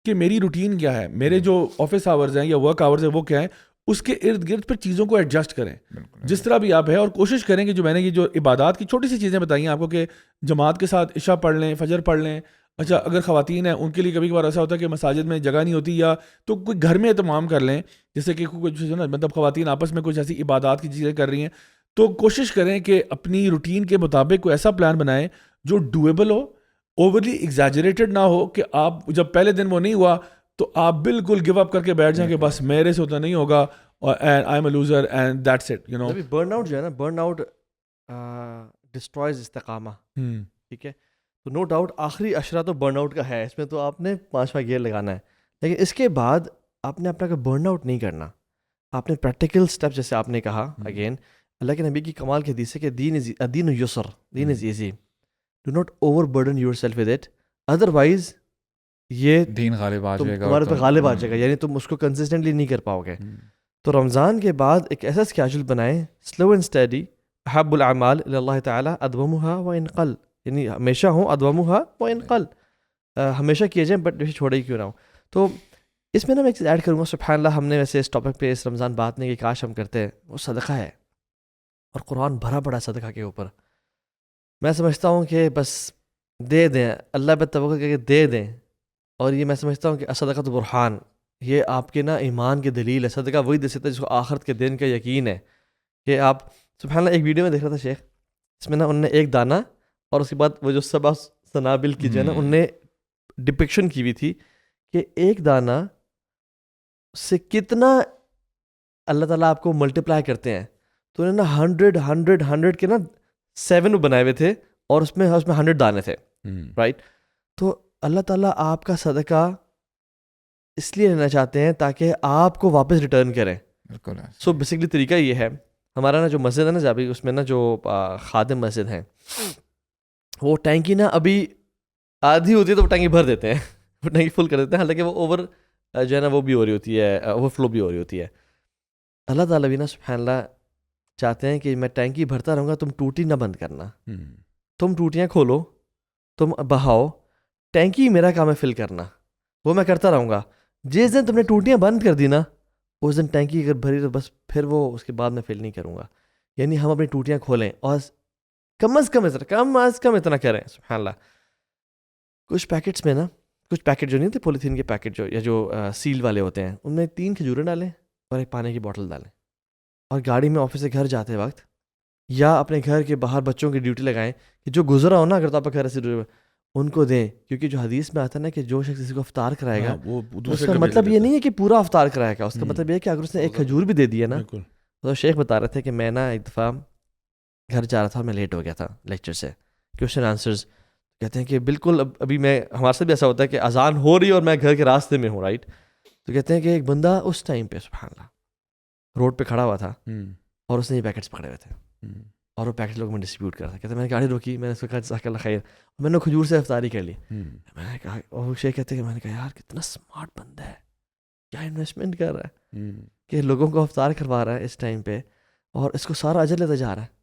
کہ میری روٹین کیا ہے, میرے جو آفس آورز ہیں یا ورک آورز ہیں وہ کیا ہیں. اس کے ارد گرد پھر چیزوں کو ایڈجسٹ کریں جس طرح بھی آپ ہے, اور کوشش کریں کہ جو میں نے یہ جو عبادات کی چھوٹی سی چیزیں بتائی ہیں آپ کو کہ جماعت کے ساتھ عشاء پڑھ لیں, فجر پڑھ لیں. اچھا اگر خواتین ہیں ان کے لیے کبھی کبھار ایسا ہوتا ہے کہ مساجد میں جگہ نہیں ہوتی, یا تو کوئی گھر میں اہتمام کر لیں, جیسے کہ کچھ نا مطلب خواتین آپس میں کچھ ایسی عبادات کی چیزیں کر رہی ہیں, تو کوشش کریں کہ اپنی روٹین کے مطابق کوئی ایسا پلان بنائیں جو ڈویبل ہو, اوورلی ایگزیجریٹڈ نہ ہو کہ آپ جب پہلے دن وہ نہیں ہوا تو آپ بالکل گیو اپ کر کے بیٹھ جائیں کہ بس میرے سے اتنا نہیں ہوگا and I'm a loser and that's it, you know. ابھی برن آؤٹ جو ہے نا, برن آؤٹ ڈسٹرائز استقامہ, ٹھیک ہے. تو نو ڈاؤٹ آخری اشرا تو برن آؤٹ کا ہے, اس میں تو آپ نے 5واں گیئر لگانا ہے, لیکن اس کے بعد آپ نے اپنا برن آؤٹ نہیں کرنا. آپ نے پریکٹیکل اسٹیپ جیسے آپ نے کہا, اگین اللہ کے نبی کی کمال کی حدیث ہے کہ دین یسر, دین is easy, do not overburden yourself with it, otherwise یہ دین غالب آ جائے گا, تمہارے پہ غالب آ جائے گا, یعنی تم اس کو کنسسٹنٹلی نہیں کر پاؤ گے. تو رمضان کے بعد ایک ایسا اسکیجول بنائیں, سلو اینڈ اسٹڈی, احب الاعمال اللہ تعالیٰ ادومها وان قل, یعنی ہمیشہ ہوں ادومها وان قل, ہمیشہ کیے جائیں بٹ چھوڑے ہی کیوں نہ ہوں. تو اس میں نا میں ایک چیز ایڈ کروں گا, سبحان اللہ, ہم نے ویسے اس ٹاپک پہ اس رمضان بات نہیں کی, کاش ہم کرتے ہیں, وہ صدقہ ہے, اور قرآن بھرا پڑا صدقہ کے اوپر. میں سمجھتا ہوں کہ بس دے دیں, اللہ پہ توقع کر کے دے دیں, اور یہ میں سمجھتا ہوں کہ صدقۃ برہان, یہ آپ کے نا ایمان کی دلیل ہے. صدقہ وہی دے سکتا ہے جس کو آخرت کے دن کا یقین ہے. کہ آپ سبحان اللہ, ایک ویڈیو میں دیکھ رہا تھا شیخ, اس میں نا انہوں نے ایک دانہ اور اس کے بعد وہ جو 7 سنابل کی جو ہے نا, ان نے ڈپکشن کی ہوئی تھی کہ ایک دانہ سے کتنا اللہ تعالیٰ آپ کو ملٹیپلائی کرتے ہیں. تو انہوں نے 100 کے نا 7 بنائے ہوئے تھے, اور اس میں 100 دانے تھے, رائٹ. تو اللہ تعالیٰ آپ کا صدقہ اس لیے لینا چاہتے ہیں تاکہ آپ کو واپس ریٹرن کریں. بالکل. سو بیسکلی طریقہ یہ ہے, ہمارا نا جو مسجد ہے نا جابی, اس میں نا جو خادم مسجد ہیں, وہ ٹینکی نا ابھی آدھی ہوتی ہے تو وہ ٹینکی بھر دیتے ہیں, وہ ٹینکی فل کر دیتے ہیں, حالانکہ وہ اوور جو ہے نا وہ بھی ہو رہی ہوتی ہے, اوور فلو بھی ہو رہی ہوتی ہے. اللہ تعالیٰ بھی نا سبحان اللہ چاہتے ہیں کہ میں ٹینکی بھرتا رہوں گا, تم ٹوٹی نہ بند کرنا, تم ٹوٹیاں کھولو, تم بہاؤ, ٹینکی میرا کام ہے فل کرنا, وہ میں کرتا رہوں گا. جس دن تم نے ٹوٹیاں بند کر دی نا, اس دن ٹینکی اگر بھری تو بس پھر وہ اس کے بعد میں فل نہیں کروں گا. یعنی ہم اپنی ٹوٹیاں کھولیں اور کم از کم اتنا کریں. سبحان اللہ. کچھ پیکٹس میں نا, کچھ پیکٹ جو نہیں تھے پولیتھین کے پیکٹ جو, یا جو سیل والے ہوتے ہیں, ان میں 3 کھجوریں ڈالیں اور ایک پانی کی بوٹل ڈالیں, اور گاڑی میں آفس سے گھر جاتے وقت یا اپنے گھر کے باہر بچوں کی ڈیوٹی لگائیں کہ جو گزرا ہو نا, اگر تو آپ کا گھر سے ان کو دیں, کیونکہ جو حدیث میں آتا ہے نا کہ جو شخص کسی کو افطار کرائے گا, اس کا مطلب یہ نہیں ہے کہ پورا افطار کرائے گا, اس کا مطلب یہ ہے کہ اگر اس نے ایک کھجور بھی دے دیا نا. تو شیخ بتا رہے تھے کہ میں نا ایک دفعہ گھر جا رہا تھا اور میں لیٹ ہو گیا تھا لیکچر سے, کویشچن آنسرز, کہتے ہیں کہ بالکل ابھی میں, ہمارے ساتھ بھی ایسا ہوتا ہے کہ اذان ہو رہی ہے اور میں گھر کے راستے میں ہوں, رائٹ. تو کہتے ہیں کہ ایک بندہ اس ٹائم پہ سبحان اللہ روڈ پہ کھڑا ہوا تھا, اور اس نے یہ پیکٹس پکڑے ہوئے تھے, اور وہ پیکٹ لوگوں میں ڈسٹریبیوٹ کر رہا تھا. کہتے ہیں میں نے گاڑی روکی, میں نے اس کو کہا جزاک اللہ خیر, میں نے کھجور سے افطاری کر لی. میں نے کہا, اور شیخ کہتے ہیں کہ میں نے کہا یار کتنا اسمارٹ بندہ ہے, کیا انویسٹمنٹ کر رہا ہے کہ لوگوں کو افطار کروا رہا ہے اس ٹائم پہ, اور اس کو سارا اجر لیتا جا رہا ہے.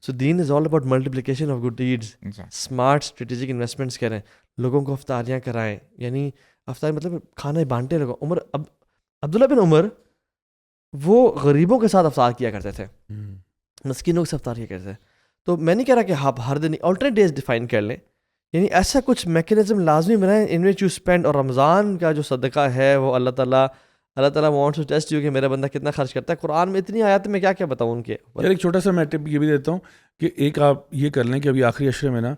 سو دین is all about multiplication of good deeds. Smart strategic investments کریں, لوگوں کو افطاریاں کرائیں, یعنی افطار مطلب کھانا بانٹے لوگوں. عبداللہ بن عمر وہ غریبوں کے ساتھ افطار کیا کرتے تھے, مسکینوں کے ساتھ افطار کیا کرتے تھے. تو میں نہیں کہہ رہا کہ آپ ہر دن آلٹرنیٹ ڈیز ڈیفائن کر لیں, یعنی ایسا کچھ میکینزم لازمی بنائیں ان وچ یو اسپینڈ. اور رمضان کا جو صدقہ ہے وہ اللہ تعالیٰ وانٹس ٹو ٹیسٹ یو کہ میرا بندہ کتنا خرچ کرتا ہے. قرآن میں اتنی آیات میں کیا بتاؤں ان کے. یار ایک چھوٹا سا میں ٹپ یہ بھی دیتا ہوں کہ ایک آپ یہ کر لیں کہ ابھی آخری عشرے میں نا,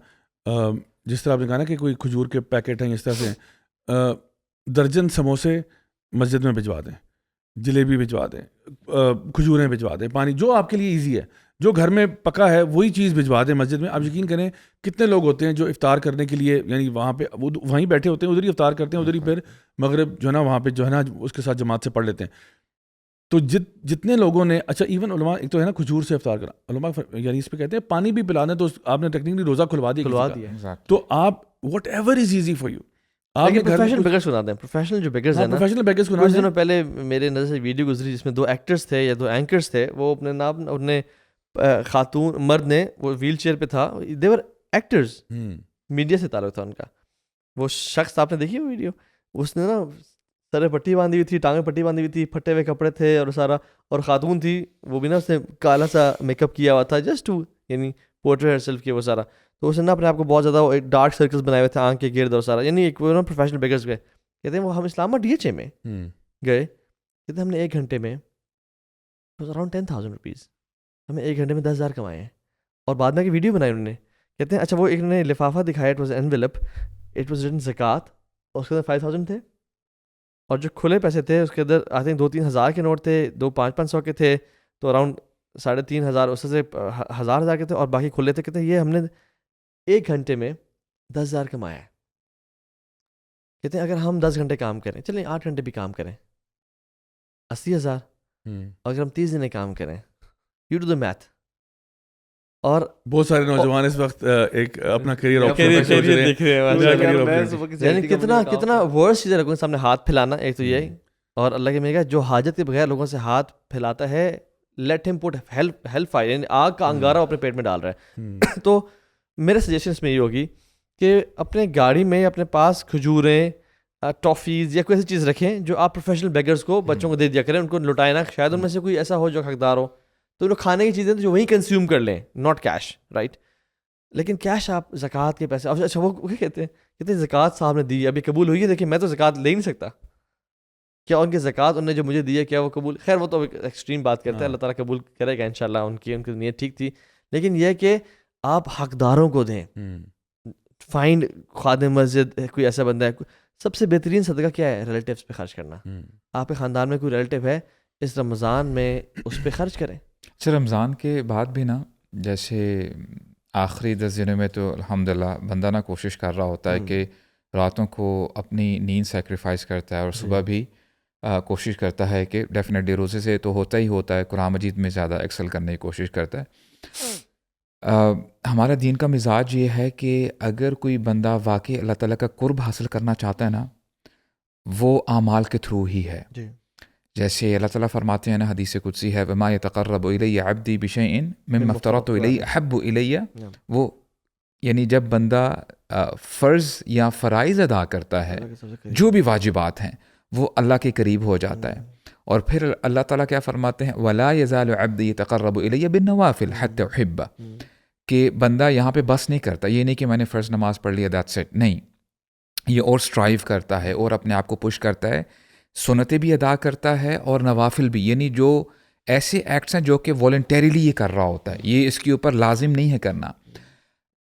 جس طرح آپ نے کہا نا کہ کوئی کھجور کے پیکٹ ہیں, اس طرح سے درجن سموسے مسجد میں بھجوا دیں, جلیبی بھجوا دیں, کھجوریں بھجوا دیں, پانی, جو آپ کے لیے ایزی ہے, جو گھر میں پکا ہے وہی چیز بھجوا دیں مسجد میں. آپ یقین کریں کتنے لوگ ہوتے ہیں جو افطار کرنے کے لیے, یعنی وہاں پہ وہ وہیں بیٹھے ہوتے ہیں, ادھر ہی افطار کرتے ہیں, ادھر ہی پھر مغرب جو ہے نا وہاں پہ جو ہے نا اس کے ساتھ جماعت سے پڑھ لیتے ہیں. تو جتنے لوگوں نے, اچھا ایون علماء, ایک تو ہے نا کھجور سے افطار کرنا, علماء یعنی اس پہ کہتے ہیں پانی بھی پلا دیں تو آپ نے ٹیکنیکلی روزہ کھلوا دیا. تو آپ what ever is easy for you, آپ پروفیشنل بیگرز سنا دیں, پروفیشنل جو بیگرز ہیں نا, پروفیشنل بیگرز کو. کچھ دنوں پہلے میرے نظر سے ویڈیو گزری جس میں 2 ایکٹرز تھے یا 2 اینکرز تھے, وہ اپنے نام اپنے خاتون مرد نے, وہ ویل چیئر پہ تھا, دے ور ایکٹرز, میڈیا سے تعلق تھا ان کا. وہ شخص آپ نے دیکھی وہ ویڈیو, اس نے نا سر پٹی باندھی ہوئی تھی, ٹانگیں پٹی باندھی ہوئی تھی, پھٹے ہوئے کپڑے تھے اور سارا, اور خاتون تھی وہ بھی نا اس نے کالا سا میک اپ کیا ہوا تھا جسٹ ٹو یعنی پورٹریٹ ہر سیلف کیا وہ سارا. تو اس نے نا اپنے آپ کو بہت زیادہ ایک ڈارک سرکلس بنائے ہوئے تھے آنکھ کے گرد اور سارا, یعنی ایک وہ نا پروفیشنل بیگرز گئے. کہتے ہیں وہ ہم اسلام آباد DHA میں گئے, کہتے ہیں ہم نے 1 گھنٹے میں اراؤنڈ 10,000 روپیز, ہمیں 1 گھنٹے میں 10,000 کمائے ہیں. اور بعد میں کی ویڈیو بنائی انہوں نے. کہتے ہیں اچھا وہ ایک نے لفافہ دکھایا, it was envelope, it was written زکات, اور اس کے اندر 5,000 تھے, اور جو کھلے پیسے تھے اس کے اندر آئی تھنک 2-3 ہزار کے نوٹ تھے, 2-500 کے تھے, تو اراؤنڈ 3,500 اس سے 1,000 کے تھے, اور باقی کھلے تھے. کہتے ہیں یہ ہم نے 1 گھنٹے میں 10,000 کمایا ہے. کہتے ہیں اگر ہم 10 گھنٹے کام کریں, چلیں 8 گھنٹے بھی کام کریں, 80,000. اور اگر ہم 30 دن کام کریں, یو ڈو دا میتھ. اور بہت سارے نوجوان اس وقت ایک اپنا کیریئر دیکھ رہے ہیں, یعنی کتنا ورس چیزیں لوگوں کے سامنے ہاتھ پھیلانا. ایک تو یہی, اور اللہ کے میرے جو حاجت کے بغیر لوگوں سے ہاتھ پھیلاتا ہے, لیٹ ہم پٹ ہیل فائر, یعنی آگ کا انگارہ اپنے پیٹ میں ڈال رہا ہے. تو میرے سجیشن اس میں یہ ہوگی کہ اپنے گاڑی میں اپنے پاس کھجوریں, ٹافیز یا کوئی ایسی چیز رکھیں جو آپ پروفیشنل بیگرز کو, بچوں کو دے دیا کریں, ان کو لٹائیں نا. شاید ان میں سے کوئی ایسا ہو جو حقدار ہو, تو لوگ کھانے کی چیزیں جو وہیں کنزیوم کر لیں, ناٹ کیش, رائٹ. لیکن کیش آپ زکوٰۃ کے پیسے, اچھا وہ کہتے ہیں زکوٰۃ صاحب نے دی, ابھی قبول ہوئی ہے, دیکھیں میں تو زکوٰۃ لے ہی نہیں سکتا, کیا ان کی زکوٰۃ انہوں نے جو مجھے دی ہے کیا وہ قبول؟ خیر وہ تو ایکسٹریم بات کرتے ہیں, اللہ تعالیٰ قبول کرے گا انشاءاللہ, ان کی نیت ٹھیک تھی. لیکن یہ کہ آپ حقداروں کو دیں. فائنڈ خادم مسجد, کوئی ایسا بندہ ہے. سب سے بہترین صدقہ کیا ہے؟ ریلیٹیوز پہ خرچ کرنا. آپ کے خاندان میں کوئی ریلیٹیو ہے, اس رمضان میں اس پہ خرچ کریں. اچھا, رمضان کے بعد بھی نا, جیسے آخری 10 دنوں میں تو الحمدللہ بندہ نا کوشش کر رہا ہوتا ہے کہ راتوں کو اپنی نیند سیکریفائز کرتا ہے, اور صبح بھی کوشش کرتا ہے کہ ڈیفینیٹلی روزے سے تو ہوتا ہی ہوتا ہے, قرآن مجید میں زیادہ ایکسل کرنے کی کوشش کرتا ہے. ہمارا دین کا مزاج یہ ہے کہ اگر کوئی بندہ واقعی اللہ تعالیٰ کا قرب حاصل کرنا چاہتا ہے نا, وہ اعمال کے تھرو ہی ہے. جیسے اللہ تعالیٰ فرماتے ہیں نا, حدیث قدسی ہے, وما یتقرب الی عبدی بشیء مما افترضت علیہ احب الی. وہ یعنی جب بندہ فرض یا فرائض ادا کرتا ہے, جو بھی واجبات ہیں, وہ اللہ کے قریب ہو جاتا ہے. اور پھر اللہ تعالیٰ کیا فرماتے ہیں, ولا یزال عبدی یتقرب الی بالنوافل حتی احبہ, کہ بندہ یہاں پہ بس نہیں کرتا, یہ نہیں کہ میں نے فرض نماز پڑھ لیا دیٹس اٹ, نہیں, یہ اور اسٹرائیو کرتا ہے اور اپنے آپ کو پش کرتا ہے, سنتیں بھی ادا کرتا ہے اور نوافل بھی, یعنی جو ایسے ایکٹس ہیں جو کہ والنٹیریلی یہ کر رہا ہوتا ہے, یہ اس کے اوپر لازم نہیں ہے کرنا.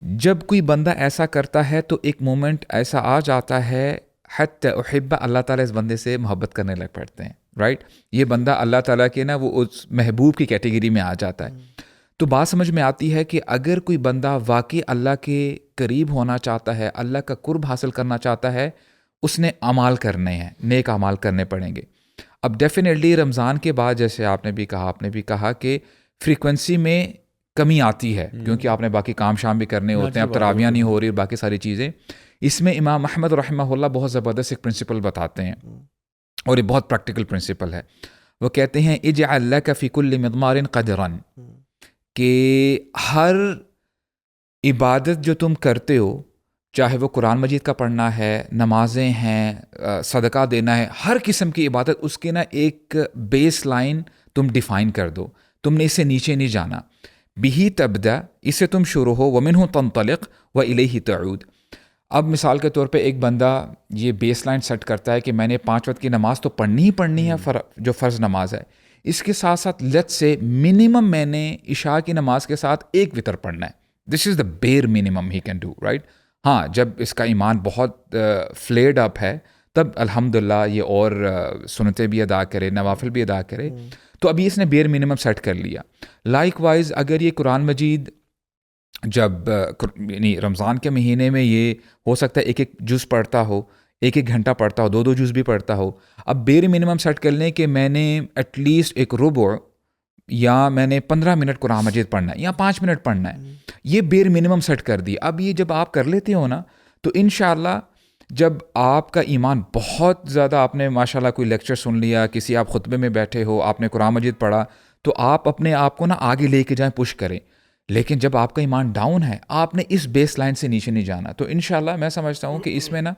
جب کوئی بندہ ایسا کرتا ہے تو ایک مومنٹ ایسا آ جاتا ہے حتی احبہ, اللہ تعالیٰ اس بندے سے محبت کرنے لگ پڑتے ہیں, رائٹ. یہ بندہ اللہ تعالیٰ کے نا وہ اس محبوب کی کیٹیگری میں آ جاتا ہے. تو بات سمجھ میں آتی ہے کہ اگر کوئی بندہ واقعی اللہ کے قریب ہونا چاہتا ہے, اللہ کا قرب حاصل کرنا چاہتا ہے, اس نے اعمال کرنے ہیں, نیک اعمال کرنے پڑیں گے. اب ڈیفینیٹلی رمضان کے بعد جیسے آپ نے بھی کہا کہ فریکوینسی میں کمی آتی ہے, کیونکہ آپ نے باقی کام شام بھی کرنے ہوتے ہیں, اب تراویاں نہیں ہو رہی, باقی ساری چیزیں. اس میں امام احمد رحمہ اللہ بہت زبردست ایک پرنسپل بتاتے ہیں, اور یہ بہت پریکٹیکل پرنسپل ہے. وہ کہتے ہیں اجعل لک فی کل مضمار قدرا, کہ ہر عبادت جو تم کرتے ہو, چاہے وہ قرآن مجید کا پڑھنا ہے, نمازیں ہیں, صدقہ دینا ہے, ہر قسم کی عبادت, اس کے نا ایک بیس لائن تم ڈیفائن کر دو, تم نے اس سے نیچے نہیں جانا. بہی تبدا, اس سے تم شروع ہو, ومنہ تنطلق والیہ تعود. اب مثال کے طور پہ ایک بندہ یہ بیس لائن سیٹ کرتا ہے کہ میں نے 5 وقت کی نماز تو پڑھنی ہی پڑھنی ہے, جو فرض نماز ہے. اس کے ساتھ ساتھ لیٹ سے منیمم میں نے عشاء کی نماز کے ساتھ 1 وتر پڑھنا ہے. دس از دا بیر minimum he can do, right. ہاں, جب اس کا ایمان بہت فلیئرڈ اپ ہے, تب الحمدللہ یہ اور سنتیں بھی ادا کرے, نوافل بھی ادا کرے. تو ابھی اس نے بیر منیمم سیٹ کر لیا. لائک وائز اگر یہ قرآن مجید جب یعنی رمضان کے مہینے میں یہ ہو سکتا ہے 1 جز پڑھتا ہو, 1 گھنٹہ پڑھتا ہو, 2 جز بھی پڑھتا ہو, اب بیر منیمم سیٹ کر لیں کہ میں نے ایٹ لیسٹ 1 ربع یا میں نے 15 منٹ قرآن مجید پڑھنا ہے یا 5 منٹ پڑھنا ہے, یہ بیر منیمم سیٹ کر دی. اب یہ جب آپ کر لیتے ہو نا, تو انشاءاللہ جب آپ کا ایمان بہت زیادہ, آپ نے ماشاءاللہ کوئی لیکچر سن لیا, کسی آپ خطبے میں بیٹھے ہو, آپ نے قرآن مجید پڑھا, تو آپ اپنے آپ کو نا آگے لے کے جائیں, پش کریں. لیکن جب آپ کا ایمان ڈاؤن ہے, آپ نے اس بیس لائن سے نیچے نہیں جانا. تو انشاءاللہ میں سمجھتا ہوں کہ اس میں نا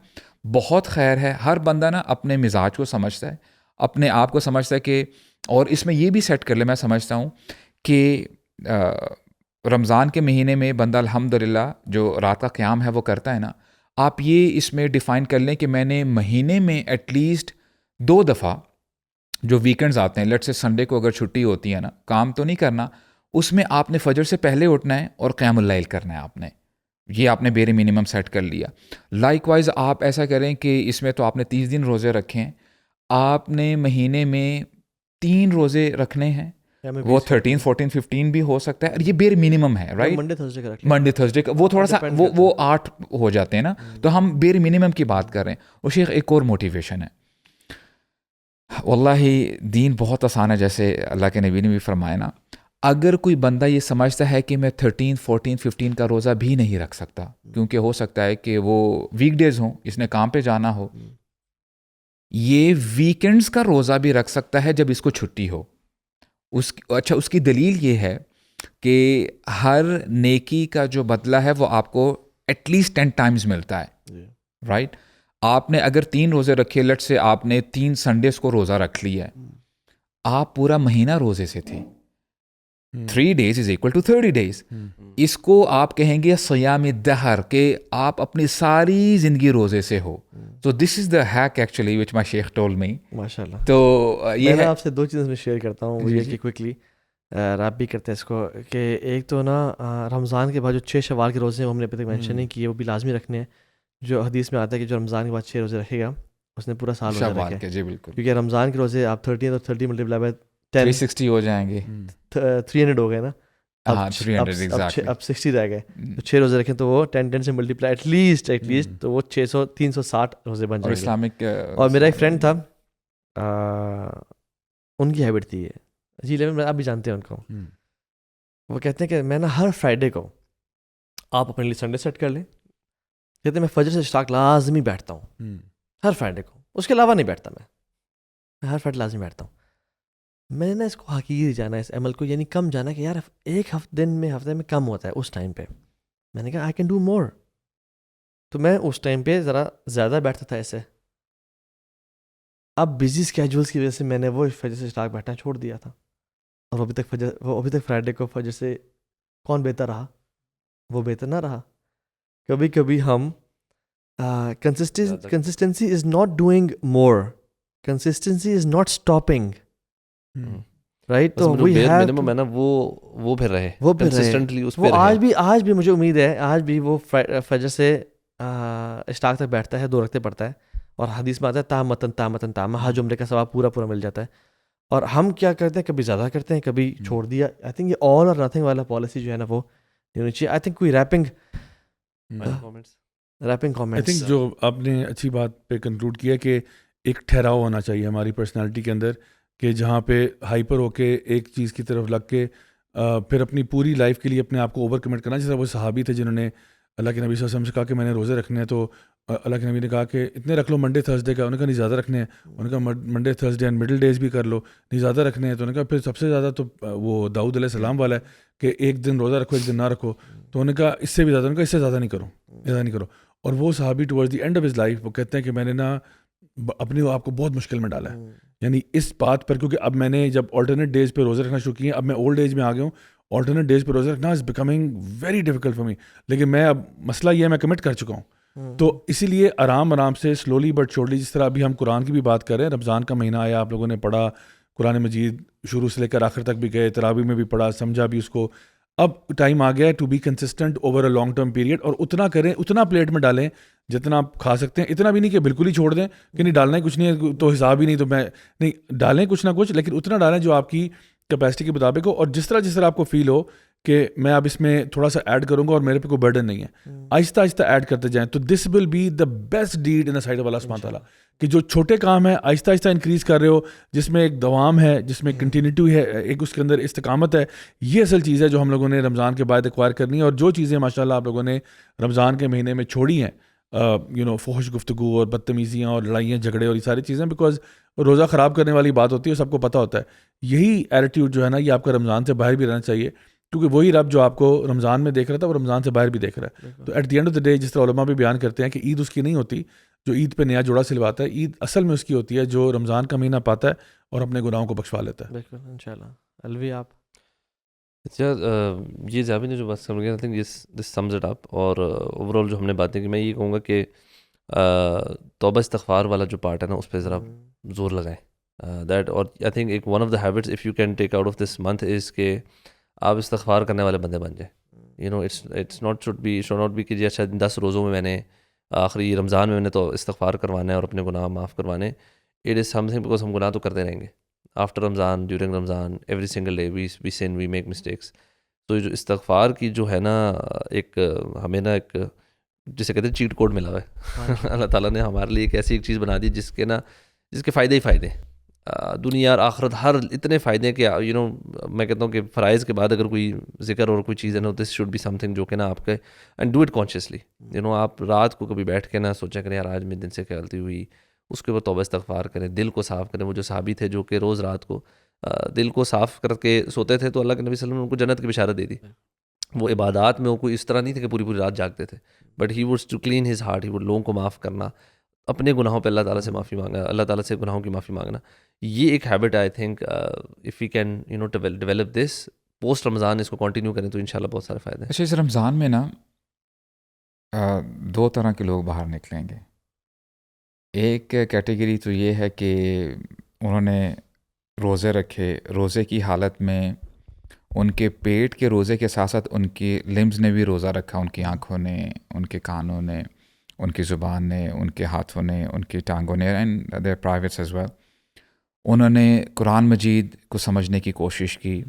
بہت خیر ہے. ہر بندہ نا اپنے مزاج کو سمجھتا ہے, اپنے آپ کو سمجھتا ہے کہ, اور اس میں یہ بھی سیٹ کر لے, میں سمجھتا ہوں کہ رمضان کے مہینے میں بندہ الحمدللہ جو رات کا قیام ہے وہ کرتا ہے نا, آپ یہ اس میں ڈیفائن کر لیں کہ میں نے مہینے میں ایٹ لیسٹ 2 دفعہ جو ویکنڈز آتے ہیں, لیٹ سے سنڈے کو اگر چھٹی ہوتی ہے نا, کام تو نہیں کرنا, اس میں آپ نے فجر سے پہلے اٹھنا ہے اور قیام اللیل کرنا ہے. آپ نے بیر منیمم سیٹ کر لیا. لائک وائز آپ ایسا کریں کہ اس میں تو آپ نے 30 دن روزے رکھے ہیں, آپ نے مہینے میں 3 روزے رکھنے ہیں, وہ 13, 14, 15 بھی ہو سکتا ہے, اور یہ بیر منیمم ہے, رائٹ. منڈے تھرسڈے کا رکھ لیں. منڈے تھرسڈے کا وہ تھوڑا سا وہ 8 ہو جاتے ہیں نا, تو ہم بیر منیمم کی بات کر رہے ہیں. اور شیخ ایک اور موٹیویشن ہے, واللہ دین بہت آسان ہے, جیسے اللہ کے نبی نے بھی فرمایا نا, اگر کوئی بندہ یہ سمجھتا ہے کہ میں 13, 14, 15 کا روزہ بھی نہیں رکھ سکتا, کیونکہ ہو سکتا ہے کہ وہ ویک ڈیز ہوں, اس نے کام پہ جانا ہو, یہ ویکینڈز کا روزہ بھی رکھ سکتا ہے جب اس کو چھٹی ہو. اچھا, اس کی دلیل یہ ہے کہ ہر نیکی کا جو بدلہ ہے وہ آپ کو ایٹ لیسٹ 10 ٹائمز ملتا ہے, رائٹ. آپ نے اگر 3 روزے رکھے, لٹ سے آپ نے 3 سنڈیز کو روزہ رکھ لیا ہے, آپ پورا مہینہ روزے سے تھے, 3 days is equal to 30 days. اس کو آپ کہیں گے صیام الدہر, کہ آپ اپنی ساری زندگی روزے سے ہو. تو this is the heck actually which my Sheikh told me. ماشاءاللہ. تو یہ میں آپ سے 2 چیزیں میں شیئر کرتا ہوں, وہ یہ کہ کوئکلی آپ بھی کرتے ہیں اس کو, کہ ایک تو نا رمضان کے بعد جو 6 شوال کے روزے ہیں وہ ہم نے ابھی تک مینشن نہیں کیے, وہ بھی لازمی رکھنے ہیں. جو حدیث میں آتا ہے کہ جو رمضان کے بعد 6 روزے رکھے گا اس نے پورا سال روزہ رکھا ہے. جی بالکل, کیونکہ رمضان کے روزے آپ 30 اور 30 ملٹیپلائی بائی 360 ہو جائیں گے, 300 ہو گئے نا. ہاں 300 exactly. اب 60 رہ گئے, تو 6 روزے رکھیں تو وہ 10 سے ملٹیپلائی ایٹ لیسٹ تو وہ 360 روزے بن جائیں گے. اسلامک. اور میرا ایک فرینڈ تھا, ان کی ہیبٹ تھی یہ, جی لیکن آپ بھی جانتے ہیں ان کو, وہ کہتے ہیں کہ میں نا ہر فرائیڈے کو, آپ اپنے لیے سنڈے سیٹ کر لیں, کہتے ہیں میں فجر سے اشراق لازمی بیٹھتا ہوں ہر فرائیڈے کو, اس کے علاوہ نہیں بیٹھتا, میں ہر فرائیڈے لازمی بیٹھتا ہوں. میں نے نا اس کو حقیقی جانا, اس عمل کو, یعنی کم جانا, کہ یار ایک ہفتے میں کم ہوتا ہے اس ٹائم پہ. میں نے کہا آئی کین ڈو مور. تو میں اس ٹائم پہ ذرا زیادہ بیٹھتا تھا ایسے. اب بزی اسکیجولس کی وجہ سے میں نے وہ فجر سے اشراق بیٹھنا چھوڑ دیا تھا, اور ابھی تک فرائیڈے کو فجر سے کون بہتر رہا, وہ بہتر نہ رہا. کبھی کبھی ہم consistency is not doing more, consistency is not stopping, right. تو منیمم ہے نا, وہ پھر رہے کنسسٹنٹلی اس پہ. آج بھی مجھے امید ہے, آج بھی وہ فجر سے اشراق تک بیٹھتا ہے, 2 رکعتیں پڑھتا ہے, اور حدیث میں آتا ہے تامتن حج عمرے کا ثواب پورا مل جاتا ہے. اور ہم کیا کرتے ہیں, کبھی زیادہ کرتے ہیں, کبھی چھوڑ دیا. آئی تھنک یہ آل اور نتھنگ والا پالیسی جو ہے نا وہ ہونی چاہیے. آئی تھنک کوئی ریپنگ آئی تھنک جو آپ نے اچھی بات پہ کنکلوڈ کیا کہ ایک ٹھہراؤ ہونا چاہیے ہماری پرسنالٹی کے اندر, کہ جہاں پہ ہائپر ہو کے ایک چیز کی طرف لگ کے پھر اپنی پوری لائف کے لیے اپنے آپ کو اوور کمٹ کرنا. جیسا وہ صحابی تھے جنہوں نے اللہ کے نبی صلی اللہ علیہ وسلم سے کہا کہ میں نے روزے رکھنے ہیں, تو اللہ کے نبی نے کہا کہ اتنے رکھ لو منڈے تھرسڈے کا. انہوں نے کہا نہیں زیادہ رکھنے ہیں. انہوں نے کہا Monday Thursday and middle days بھی کر لو, نہیں زیادہ رکھنے ہیں. تو انہوں نے کہا پھر سب سے زیادہ تو وہ داؤد علیہ السلام والا ہے کہ ایک دن روزہ رکھو ایک دن نہ رکھو. تو انہوں نے کہا اس سے بھی زیادہ, انہوں نے کہا اس سے زیادہ نہیں کرو. اور وہ صحابی towards the end of his life وہ کہتے ہیں کہ میں نے نا اپنے آپ کو بہت مشکل میں ڈالا ہے, یعنی اس بات پر, کیونکہ اب میں نے جب آلٹرنیٹ ڈیز پہ روزے رکھنا شروع کیے ہیں, اب میں اولڈ ایج میں آ گیا ہوں, آلٹرنیٹ ڈیز پہ روزے رکھنا is becoming very difficult for me. لیکن میں اب مسئلہ یہ ہے میں کمٹ کر چکا ہوں, تو اسی لیے آرام سے سلولی بٹ شورلی, جس طرح ابھی ہم قرآن کی بھی بات کر رہے ہیں, رمضان کا مہینہ آیا, آپ لوگوں نے پڑھا قرآن مجید شروع سے لے کر آخر تک بھی گئے, تراویح میں بھی پڑھا, سمجھا بھی اس کو. اب ٹائم آ گیا ہے to be consistent over a long term period, اور اتنا کریں, اتنا پلیٹ میں ڈالیں جتنا آپ کھا سکتے ہیں. اتنا بھی نہیں کہ بالکل ہی چھوڑ دیں کہ نہیں ڈالنا ہی کچھ نہیں ہے تو حساب ہی نہیں, تو میں نہیں ڈالیں کچھ نہ کچھ, لیکن اتنا ڈالیں جو آپ کی کیپیسٹی کے مطابق ہو, اور جس طرح آپ کو فیل ہو کہ میں اب اس میں تھوڑا سا ایڈ کروں گا اور میرے پہ کوئی برڈن نہیں ہے, آہستہ آہستہ ایڈ کرتے جائیں. تو this will be the best deed in the sight of Allah سبحانہ تعالیٰ, کہ جو چھوٹے کام ہیں آہستہ آہستہ انکریز کر رہے ہو, جس میں ایک دوام ہے, جس میں کنٹینیوٹی ہے, ایک اس کے اندر استقامت ہے. یہ اصل چیز ہے جو ہم لوگوں نے رمضان کے بعد ایکوائر کرنی ہے. اور جو چیزیں ماشاءاللہ آپ لوگوں نے رمضان کے مہینے میں چھوڑی ہیں, فحش گفتگو اور بدتمیزیاں اور لڑائیاں جھگڑے اور یہ ساری چیزیں, بیکاز روزہ خراب کرنے والی بات ہوتی ہے, سب کو پتہ ہوتا ہے. یہی ایٹیٹیوڈ جو ہے نا یہ آپ کا رمضان سے باہر بھی رہنا چاہیے, کیونکہ وہی رب جو آپ کو رمضان میں دیکھ رہا تھا وہ رمضان سے باہر بھی دیکھ رہا ہے. تو at the end of the day جس طرح علماء بھی بیان کرتے ہیں کہ عید اس کی نہیں ہوتی جو عید پہ نیا جوڑا سلواتا ہے, عید اصل میں اس کی ہوتی ہے جو رمضان کا مہینہ پاتا ہے اور اپنے گناہوں کو بخشوا لیتا ہے. بالکل انشاءاللہ. الوی آپ اچھا, یہ جاوید نے جو بات سمجھ گیا, I think this sums it up. اور اوور آل جو ہم نے باتیں کی, میں یہ کہوں گا کہ توبہ استغفار والا جو پارٹ ہے نا اس پہ ذرا زور لگائیں. دیٹ, اور آئی تھنک ایک one of the habits if you can take out of this month is کہ آپ استغفار کرنے والے بندے بن جائیں. It's not should not be کہ جی اچھا 10 روزوں میں نے آخری رمضان میں نے تو استغفار کروانا ہے اور اپنے گناہ معاف کروانے. It is something because ہم گناہ تو کرتے رہیں گے after Ramadan, during Ramadan, every single day we sin, we make mistakes. تو جو استغفار کی جو ہے نا ایک ہمیں نا ایک جسے کہتے ہیں چیٹ کوڈ ملا ہوا ہے اللہ تعالیٰ نے ہمارے لیے ایک ایسی ایک چیز بنا دی جس کے فائدے ہی فائدے ہیں, دنیا اور آخرت ہر اتنے فائدے ہیں کہ میں کہتا ہوں کہ فرائض کے بعد اگر کوئی ذکر اور کوئی چیز ہے نا, this should be something جو کہ نا آپ کے اینڈ ڈو اٹ کانشیسلی. آپ رات کو کبھی بیٹھ کے نا سوچا کریں یار آج میرے دن سے غلطی ہوئی, اس کے اوپر توبہ استغفار کریں, دل کو صاف کریں. وہ جو صحابی تھے جو کہ روز رات کو دل کو صاف کر کے سوتے تھے تو اللہ کے نبی صلی اللہ علیہ وسلم نے ان کو جنت کی بشارت دے دی. وہ عبادات میں وہ کوئی اس طرح نہیں تھے کہ پوری رات جاگتے تھے, but he would to clean his heart, he would لوگوں کو معاف کرنا, اپنے گناہوں پہ اللہ تعالیٰ سے معافی مانگنا, اللہ تعالیٰ سے گناہوں کی معافی مانگنا. یہ ایک habit I think if you can develop this post Ramadan, اس کو کنٹینیو کریں تو انشاءاللہ بہت سارے فائدے ہیں. اچھا, اس رمضان میں نا 2 طرح کے لوگ باہر نکلیں گے. ایک کیٹیگری تو یہ ہے کہ انہوں نے روزے رکھے, روزے کی حالت میں ان کے پیٹ کے روزے کے ساتھ ساتھ ان کی لمز نے بھی روزہ رکھا, ان کی آنکھوں نے, ان کے کانوں نے, ان کی زبان نے, ان کے ہاتھوں نے, ان کی ٹانگوں نے, and their privates as well. انہوں نے قرآن مجید کو سمجھنے کی کوشش کی,